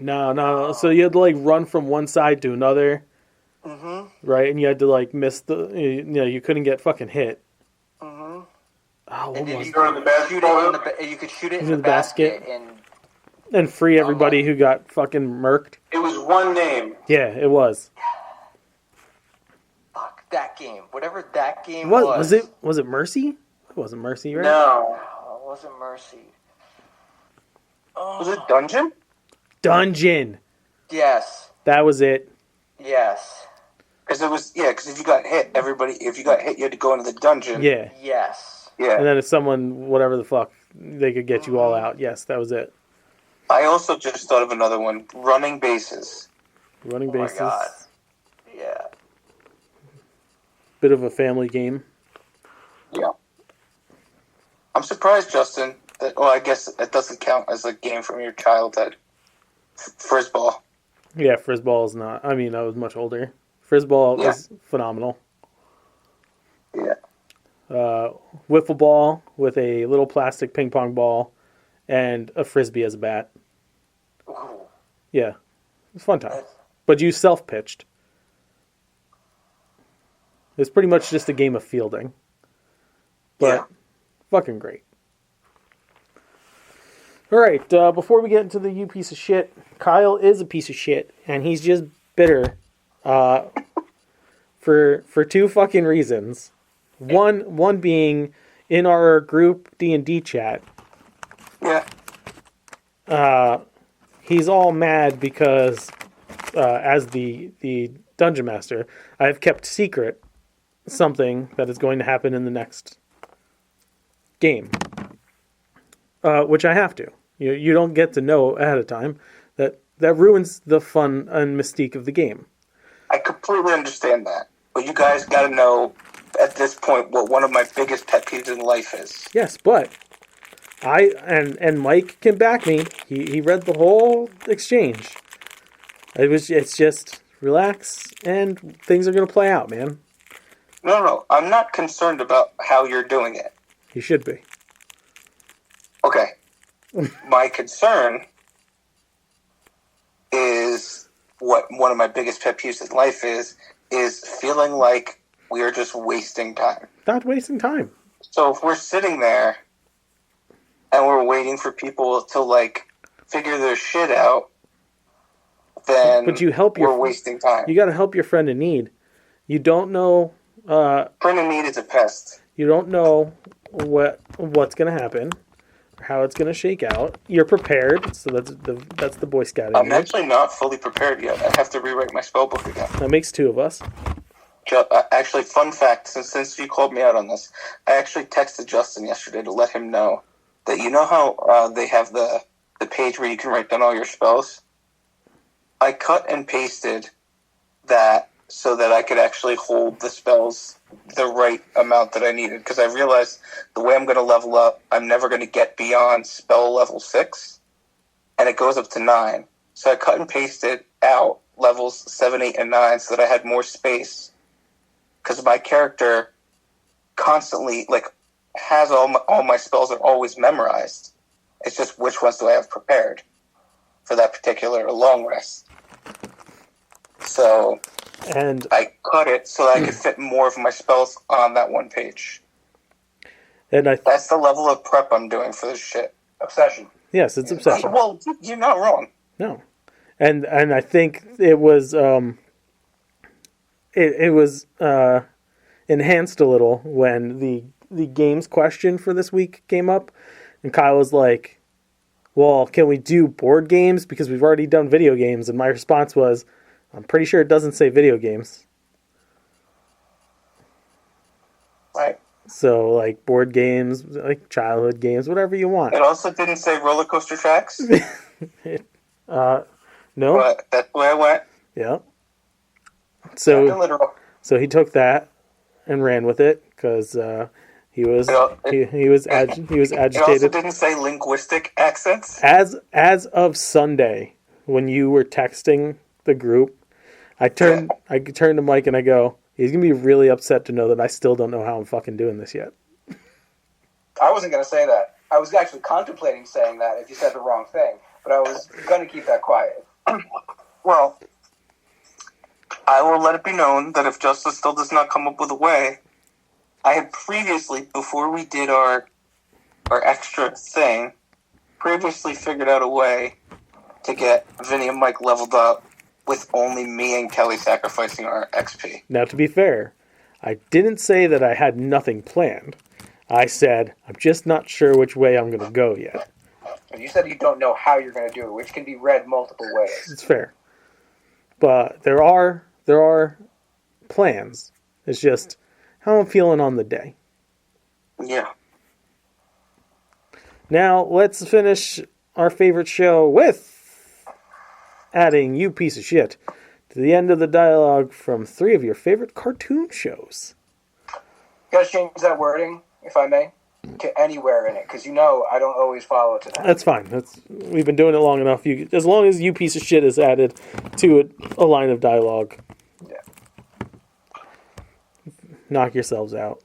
Speaker 2: No. So you had to like run from one side to another.
Speaker 4: Mm-hmm.
Speaker 2: Right? And you had to like miss you couldn't get fucking hit.
Speaker 4: Mm-hmm.
Speaker 2: Oh, what
Speaker 4: And then
Speaker 2: was
Speaker 4: you
Speaker 2: it?
Speaker 4: could shoot it you could shoot it in the basket
Speaker 2: And free everybody who got fucking murked.
Speaker 5: It was one name.
Speaker 2: Yeah, it was.
Speaker 4: fuck that game. Whatever that game was.
Speaker 2: Was it Mercy? It wasn't Mercy, right?
Speaker 5: No.
Speaker 4: Oh, it wasn't Mercy.
Speaker 6: Was it Dungeon?
Speaker 2: Dungeon.
Speaker 4: Yes.
Speaker 2: That was it.
Speaker 4: Yes.
Speaker 6: Because if you got hit, you had to go into the dungeon.
Speaker 2: Yeah.
Speaker 4: Yes.
Speaker 6: Yeah.
Speaker 2: And then if someone, whatever the fuck, they could get you all out. Yes, that was it.
Speaker 6: I also just thought of another one. Running bases.
Speaker 2: Running
Speaker 4: Oh my
Speaker 2: bases.
Speaker 4: God. Yeah.
Speaker 2: Bit of a family game.
Speaker 6: Yeah. I'm surprised, Justin, that, well, I guess it doesn't count as a game from your childhood. Frizzball.
Speaker 2: Yeah, Frizzball is not. I mean, I was much older. Frizzball was phenomenal.
Speaker 6: Yeah.
Speaker 2: Wiffle ball with a little plastic ping pong ball and a frisbee as a bat.
Speaker 4: Ooh.
Speaker 2: Yeah. It was a fun time. But you self-pitched. It was pretty much just a game of fielding. But fucking great. Alright, before we get into the you piece of shit, Kyle is a piece of shit, and he's just bitter for two fucking reasons. One being in our group D&D chat.
Speaker 6: Yeah.
Speaker 2: He's all mad because as the dungeon master, I have kept secret something that is going to happen in the next game, which I have to. You don't get to know ahead of time. That ruins the fun and mystique of the game.
Speaker 6: I completely understand that, but you guys got to know at this point what one of my biggest pet peeves in life is.
Speaker 2: Yes, but and Mike can back me. He read the whole exchange. It's just relax and things are gonna play out, man.
Speaker 6: No, I'm not concerned about how you're doing it.
Speaker 2: You should be.
Speaker 6: Okay. My concern is what one of my biggest pet peeves in life is feeling like we are just wasting time.
Speaker 2: Not wasting time.
Speaker 6: So if we're sitting there and we're waiting for people to like figure their shit out, then
Speaker 2: but we're
Speaker 6: wasting time.
Speaker 2: You got to help your friend in need. You don't know.
Speaker 6: Friend in need is a pest.
Speaker 2: You don't know what's going to happen, how it's going to shake out. You're prepared, so that's the Boy Scout.
Speaker 6: I'm actually not fully prepared yet. I have to rewrite my spellbook again.
Speaker 2: That makes two of us.
Speaker 6: Actually, fun fact, since you called me out on this, I actually texted Justin yesterday to let him know that you know how they have the page where you can write down all your spells? I cut and pasted that so that I could actually hold the spells the right amount that I needed, because I realized the way I'm going to level up, I'm never going to get beyond spell level 6, and it goes up to 9. So I cut and pasted out levels 7, 8, and 9 so that I had more space, because my character constantly has all my spells are always memorized. It's just which ones do I have prepared for that particular long rest. So
Speaker 2: and
Speaker 6: I cut it so that I could fit more of my spells on that one page.
Speaker 2: And
Speaker 6: that's the level of prep I'm doing for this shit. Obsession.
Speaker 2: Yes, it's obsession.
Speaker 6: Well, you're not wrong.
Speaker 2: No, and I think it was it was enhanced a little when the games question for this week came up, and Kyle was like, "Well, can we do board games because we've already done video games?" And my response was, "I'm pretty sure it doesn't say video games."
Speaker 6: Right.
Speaker 2: So, like board games, like childhood games, whatever you want.
Speaker 6: It also didn't say roller coaster tracks.
Speaker 2: No.
Speaker 6: But that's where I went.
Speaker 2: Yeah. So he took that and ran with it because he was agitated.
Speaker 6: It also didn't say linguistic accents.
Speaker 2: As of Sunday, when you were texting the group, I turned to Mike and I go, "He's gonna be really upset to know that I still don't know how I'm fucking doing this yet."
Speaker 3: I wasn't gonna say that. I was actually contemplating saying that if you said the wrong thing, but I was gonna keep that quiet.
Speaker 6: Well, I will let it be known that if Justice still does not come up with a way, I had previously, before we did our extra thing, previously figured out a way to get Vinny and Mike leveled up with only me and Kelly sacrificing our XP.
Speaker 2: Now, to be fair, I didn't say that I had nothing planned. I said, I'm just not sure which way I'm going to go yet.
Speaker 3: And you said you don't know how you're going to do it, which can be read multiple ways.
Speaker 2: It's fair. But there are plans. It's just how I'm feeling on the day.
Speaker 6: Yeah.
Speaker 2: Now, let's finish our favorite show with adding "You Piece of Shit" to the end of the dialogue from 3 of your favorite cartoon shows.
Speaker 3: You gotta change that wording, if I may, to anywhere in it, because I don't always follow to that.
Speaker 2: That's fine. We've been doing it long enough. As long as "You Piece of Shit" is added to a line of dialogue.
Speaker 3: Yeah.
Speaker 2: Knock yourselves out,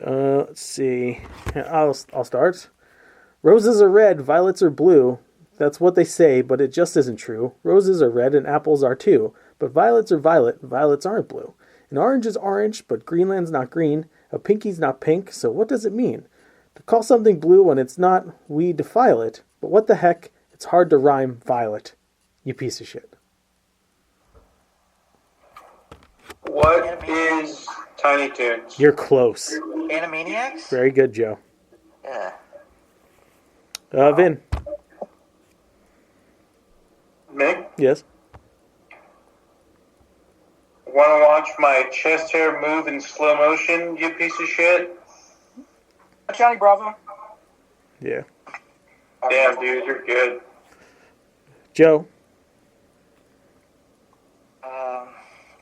Speaker 2: Let's see. I'll start. Roses are red, violets are blue. That's what they say, but it just isn't true. Roses are red and apples are too. But violets are violet, violets aren't blue. An orange is orange, but Greenland's not green. A pinky's not pink, so what does it mean? To call something blue when it's not, we defile it. But what the heck, it's hard to rhyme violet. You piece of shit.
Speaker 5: What is Tiny Toons?
Speaker 2: You're close.
Speaker 4: Animaniacs?
Speaker 2: Very good, Joe.
Speaker 4: Yeah.
Speaker 2: Vin.
Speaker 5: Mick?
Speaker 2: Yes.
Speaker 5: Want to watch my chest hair move in slow motion, you piece of shit?
Speaker 3: Johnny Bravo.
Speaker 2: Yeah.
Speaker 5: Damn, dude, you're good.
Speaker 2: Joe.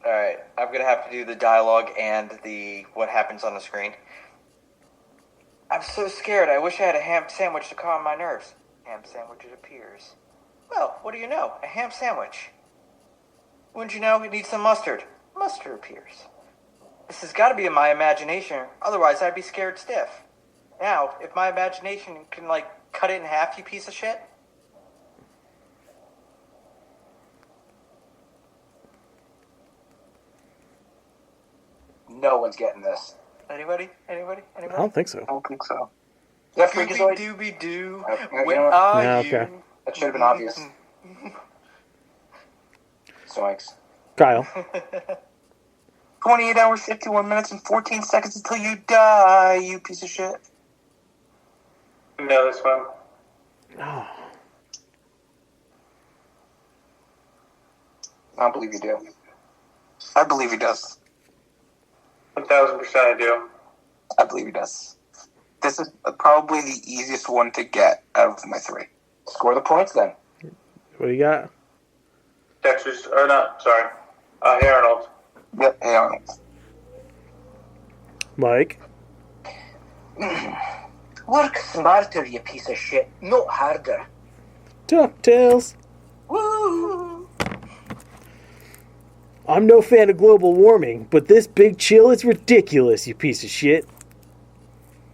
Speaker 4: Alright, I'm gonna have to do the dialogue and the what happens on the screen. I'm so scared. I wish I had a ham sandwich to calm my nerves. Ham sandwich, it appears. Well, what do you know? A ham sandwich. Wouldn't you know? It needs some mustard. Mustard appears. This has got to be in my imagination. Otherwise, I'd be scared stiff. Now, if my imagination can, like, cut it in half, you piece of shit.
Speaker 3: No one's getting this.
Speaker 4: Anybody?
Speaker 2: I don't think so.
Speaker 6: I don't think so.
Speaker 3: Is that Freakazoid?
Speaker 4: Dooby doo.
Speaker 3: Okay, you
Speaker 4: When
Speaker 3: know what?
Speaker 4: are
Speaker 2: Yeah,
Speaker 4: you?
Speaker 2: okay.
Speaker 3: That should have been obvious. Zoinks.
Speaker 2: Kyle.
Speaker 6: 28 hours, 51 minutes, and 14 seconds until you die, you piece of shit.
Speaker 5: No, this one.
Speaker 2: Oh.
Speaker 3: I don't believe you do.
Speaker 6: I believe he does.
Speaker 5: 1,000% I do.
Speaker 6: I believe he does. This is probably the easiest one to get out of my three.
Speaker 3: Score the points then.
Speaker 2: What do you got?
Speaker 5: Dexter's, or not, sorry. Hey Arnold.
Speaker 6: Yep, hey Arnold.
Speaker 2: Mike.
Speaker 3: Work smarter, you piece of shit, not harder.
Speaker 2: DuckTales.
Speaker 3: Woo!
Speaker 2: I'm no fan of global warming, but this big chill is ridiculous, you piece of shit.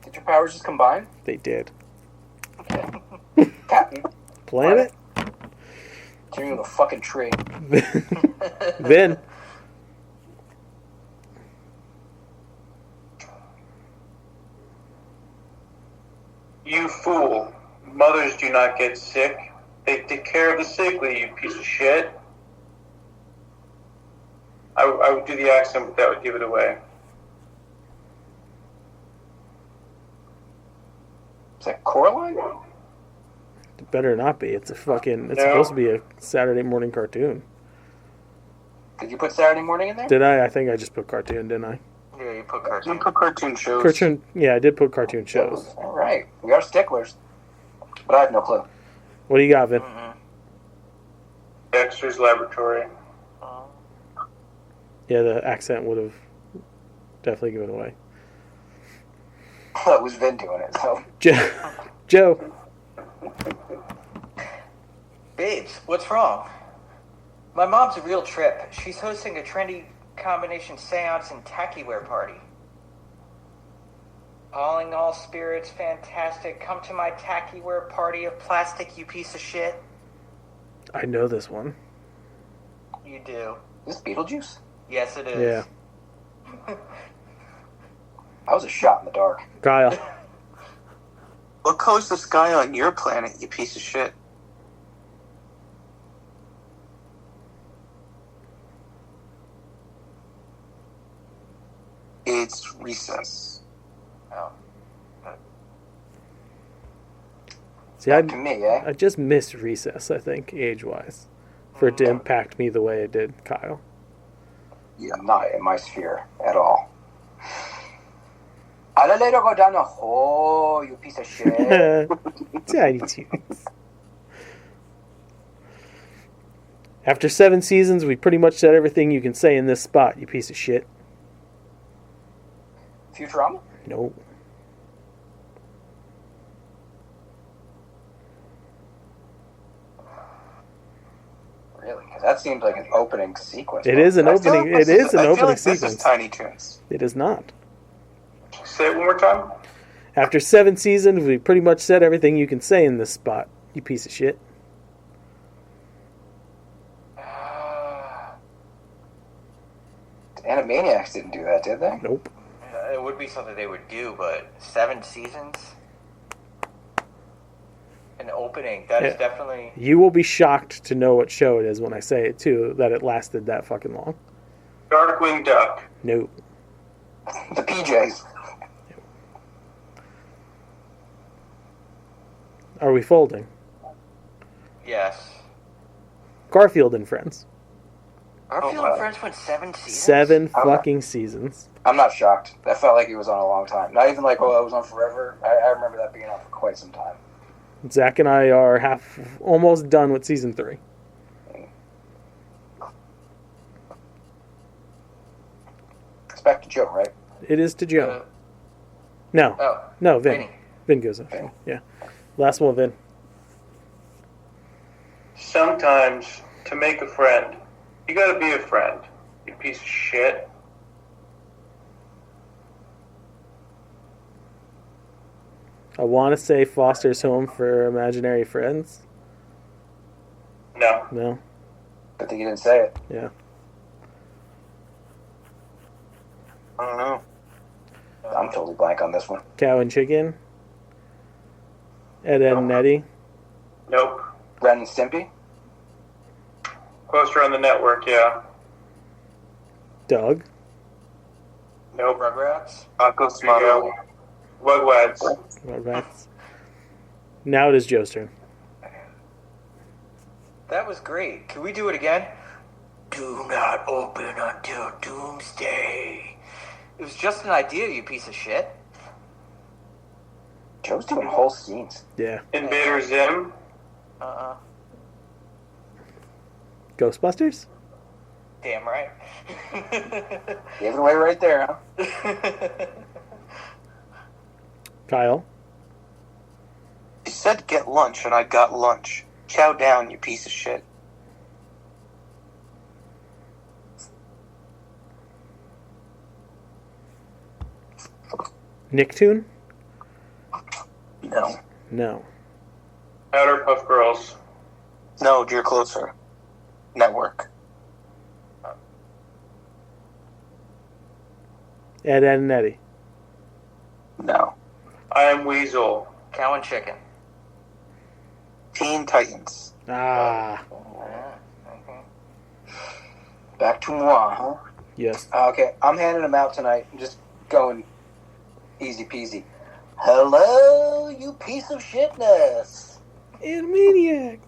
Speaker 3: Did your powers just combine?
Speaker 2: They did.
Speaker 3: Captain,
Speaker 2: Planet?
Speaker 3: turn into a fucking tree.
Speaker 2: Vin.
Speaker 5: You fool. Mothers do not get sick. They take care of the sickly, you piece of shit. I would do the accent, but that would give it away.
Speaker 3: Is that Coraline?
Speaker 2: It better not be. It's a fucking. It's
Speaker 5: No.
Speaker 2: supposed to be a Saturday morning cartoon.
Speaker 3: Did you put Saturday morning in there?
Speaker 2: Did I? I think I just put cartoon, didn't I?
Speaker 4: Yeah, you put
Speaker 6: You
Speaker 4: cartoon.
Speaker 6: put cartoon shows.
Speaker 2: Cartoon. Yeah, I did put cartoon shows.
Speaker 3: All right, we are sticklers, but I have no clue.
Speaker 2: What do you got, Vin?
Speaker 5: Dexter's Laboratory.
Speaker 2: Yeah, the accent would have definitely given away.
Speaker 3: That was Vin doing it, so.
Speaker 2: Joe.
Speaker 4: Babes, what's wrong? My mom's a real trip. She's hosting a trendy combination seance and tacky wear party. Calling all spirits fantastic. Come to my tacky wear party of plastic, you piece of shit.
Speaker 2: I know this one.
Speaker 4: You do.
Speaker 3: Is this Beetlejuice?
Speaker 4: Yes, it is.
Speaker 2: Yeah.
Speaker 3: That was a shot in the dark.
Speaker 2: Kyle.
Speaker 6: What color's the sky on your planet, you piece of shit? It's recess.
Speaker 4: Oh.
Speaker 2: See, I
Speaker 3: To me, eh?
Speaker 2: I just missed recess, I think, age-wise, for it to impact me the way it did Kyle.
Speaker 3: Yeah, not in my sphere at all. I'll let her go down a hole, you piece of shit.
Speaker 2: Tiny Toons. After 7 seasons, we pretty much said everything you can say in this spot, you piece of shit.
Speaker 3: Futurama?
Speaker 2: No.
Speaker 3: Really? Because that seems like an opening sequence.
Speaker 2: It is an
Speaker 6: I feel
Speaker 2: opening.
Speaker 6: like
Speaker 2: It
Speaker 6: this
Speaker 2: is an
Speaker 6: I feel
Speaker 2: opening
Speaker 6: like this
Speaker 2: sequence.
Speaker 6: is Tiny Toons.
Speaker 2: It is not.
Speaker 5: Say it one more time.
Speaker 2: After 7 seasons, we pretty much said everything you can say in this spot, you piece of shit.
Speaker 3: Animaniacs didn't do that, did they?
Speaker 2: Nope.
Speaker 4: It would be something they would do, but 7 seasons? An opening. That is
Speaker 2: Yeah.
Speaker 4: definitely...
Speaker 2: You will be shocked to know what show it is when I say it, too, that it lasted that fucking long.
Speaker 5: Darkwing Duck.
Speaker 2: Nope.
Speaker 3: The PJs.
Speaker 2: Are we folding?
Speaker 4: Yes.
Speaker 2: Garfield and Friends.
Speaker 4: Garfield
Speaker 3: wow.
Speaker 4: and Friends went 7 seasons?
Speaker 2: 7 fucking seasons.
Speaker 3: I'm not shocked. That felt like it was on a long time. Not even like, it was on forever. I remember that being on for quite some time.
Speaker 2: Zach and I are almost done with season 3.
Speaker 3: It's back to Joe, right?
Speaker 2: It is to Joe. No.
Speaker 4: Oh.
Speaker 2: No, Vin.
Speaker 4: Vinny.
Speaker 2: Vin goes up.
Speaker 3: Vin.
Speaker 2: Yeah. Last one, Vin.
Speaker 5: Sometimes, to make a friend, you gotta be a friend, you piece of shit.
Speaker 2: I want to say Foster's Home for Imaginary Friends.
Speaker 5: No.
Speaker 2: No?
Speaker 3: Good thing you didn't say it.
Speaker 2: Yeah.
Speaker 6: I don't know.
Speaker 3: I'm totally blank on this one.
Speaker 2: Cow and Chicken. Ed, Edd and Eddy.
Speaker 5: Nope.
Speaker 3: Ren and Stimpy?
Speaker 5: Poster on the network, yeah.
Speaker 2: Doug.
Speaker 5: Nope.
Speaker 4: Rugrats?
Speaker 6: Uncle
Speaker 5: There you go. Wugwads.
Speaker 2: Rugrats. Now it is Joe's turn.
Speaker 4: That was great. Can we do it again? Do not open until doomsday. It was just an idea, you piece of shit.
Speaker 3: Joe's doing whole scenes.
Speaker 2: Yeah.
Speaker 5: Invader Zim.
Speaker 2: Ghostbusters?
Speaker 4: Damn right.
Speaker 3: Gave it away right there, huh?
Speaker 2: Kyle.
Speaker 6: You said get lunch, and I got lunch. Chow down, you piece of shit.
Speaker 2: Nicktoon?
Speaker 6: No.
Speaker 2: No.
Speaker 5: Powderpuff Girls.
Speaker 6: No, you're closer. Network.
Speaker 2: Ed, Edd and Eddy.
Speaker 6: No.
Speaker 5: I Am Weasel.
Speaker 4: Cow and Chicken.
Speaker 6: Teen Titans.
Speaker 2: Ah.
Speaker 3: Back to moi, huh?
Speaker 2: Yes.
Speaker 3: Okay, I'm handing them out tonight. I'm just going easy peasy. Hello, you piece of shitness.
Speaker 2: Animaniacs.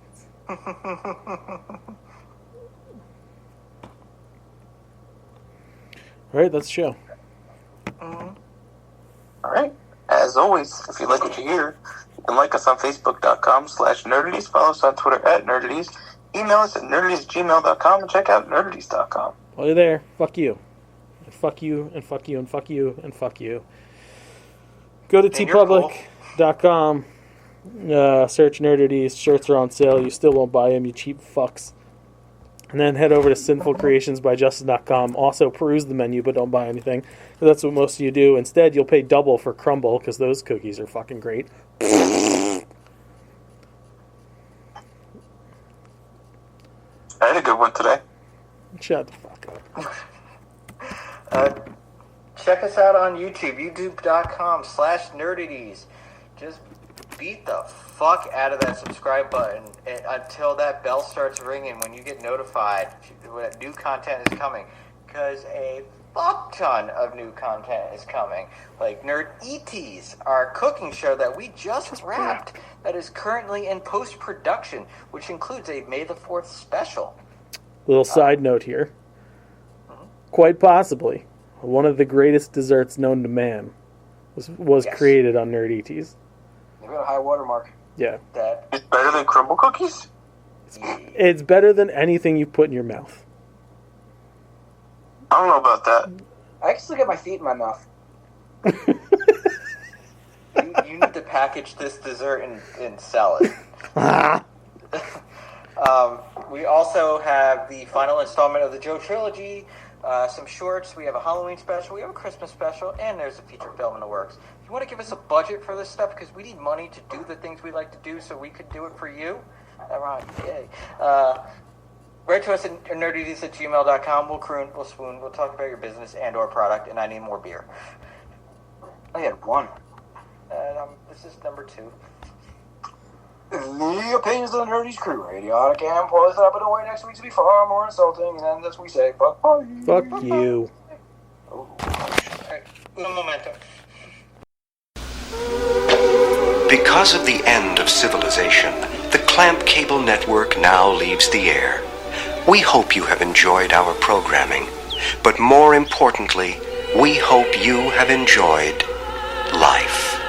Speaker 2: Alright, that's the show.
Speaker 6: Alright. As always, if you like what you hear, you can like us on Facebook.com/nerdities, follow us on Twitter @nerdities, email us at nerdities@gmail.com, and check out nerdities.com.
Speaker 2: While you're there, fuck you. And fuck you, and fuck you, and fuck you, and fuck you. Go to
Speaker 4: And you're cool.
Speaker 2: tpublic.com, search Nerdities, shirts are on sale, you still won't buy them, you cheap fucks. And then head over to sinfulcreationsbyjustin.com, also peruse the menu, but don't buy anything, because that's what most of you do. Instead, you'll pay double for Crumble, because those cookies are fucking great.
Speaker 6: I had a good one today.
Speaker 2: Shut the fuck up.
Speaker 4: Check us out on YouTube, youtube.com/nerdities. Just beat the fuck out of that subscribe button until that bell starts ringing when you get notified when new content is coming. Because a fuck ton of new content is coming. Like Nerd ETs, our cooking show that we just wrapped, that is currently in post-production, which includes a May the 4th special.
Speaker 2: Little side note here. Quite possibly, one of the greatest desserts known to man was
Speaker 4: Yes.
Speaker 2: created on Nerd ETs.
Speaker 3: They've got a high watermark.
Speaker 2: Yeah.
Speaker 4: That
Speaker 6: It's better than crumble cookies?
Speaker 2: It's better than anything you put in your mouth.
Speaker 6: I don't know about that.
Speaker 3: I can still get my feet in my mouth.
Speaker 4: you need to package this dessert and sell it. We also have the final installment of the Joe Trilogy, some shorts, we have a Halloween special, we have a Christmas special, and there's a feature film in the works. If you want to give us a budget for this stuff, because we need money to do the things we like to do so we could do it for you, right, yay. Write to us at nerdities@gmail.com. We'll croon, we'll swoon, we'll talk about your business and or product, and I need more beer.
Speaker 3: I had one.
Speaker 4: This is number 2.
Speaker 3: The opinions of the Nerdies crew, idiotic and poised up in a way next week to be far more insulting, and then as we say, fuck bye.
Speaker 2: Fuck you.
Speaker 4: Alright, un momento.
Speaker 8: Because of the end of civilization, the clamp cable network now leaves the air. We hope you have enjoyed our programming, but more importantly, we hope you have enjoyed life.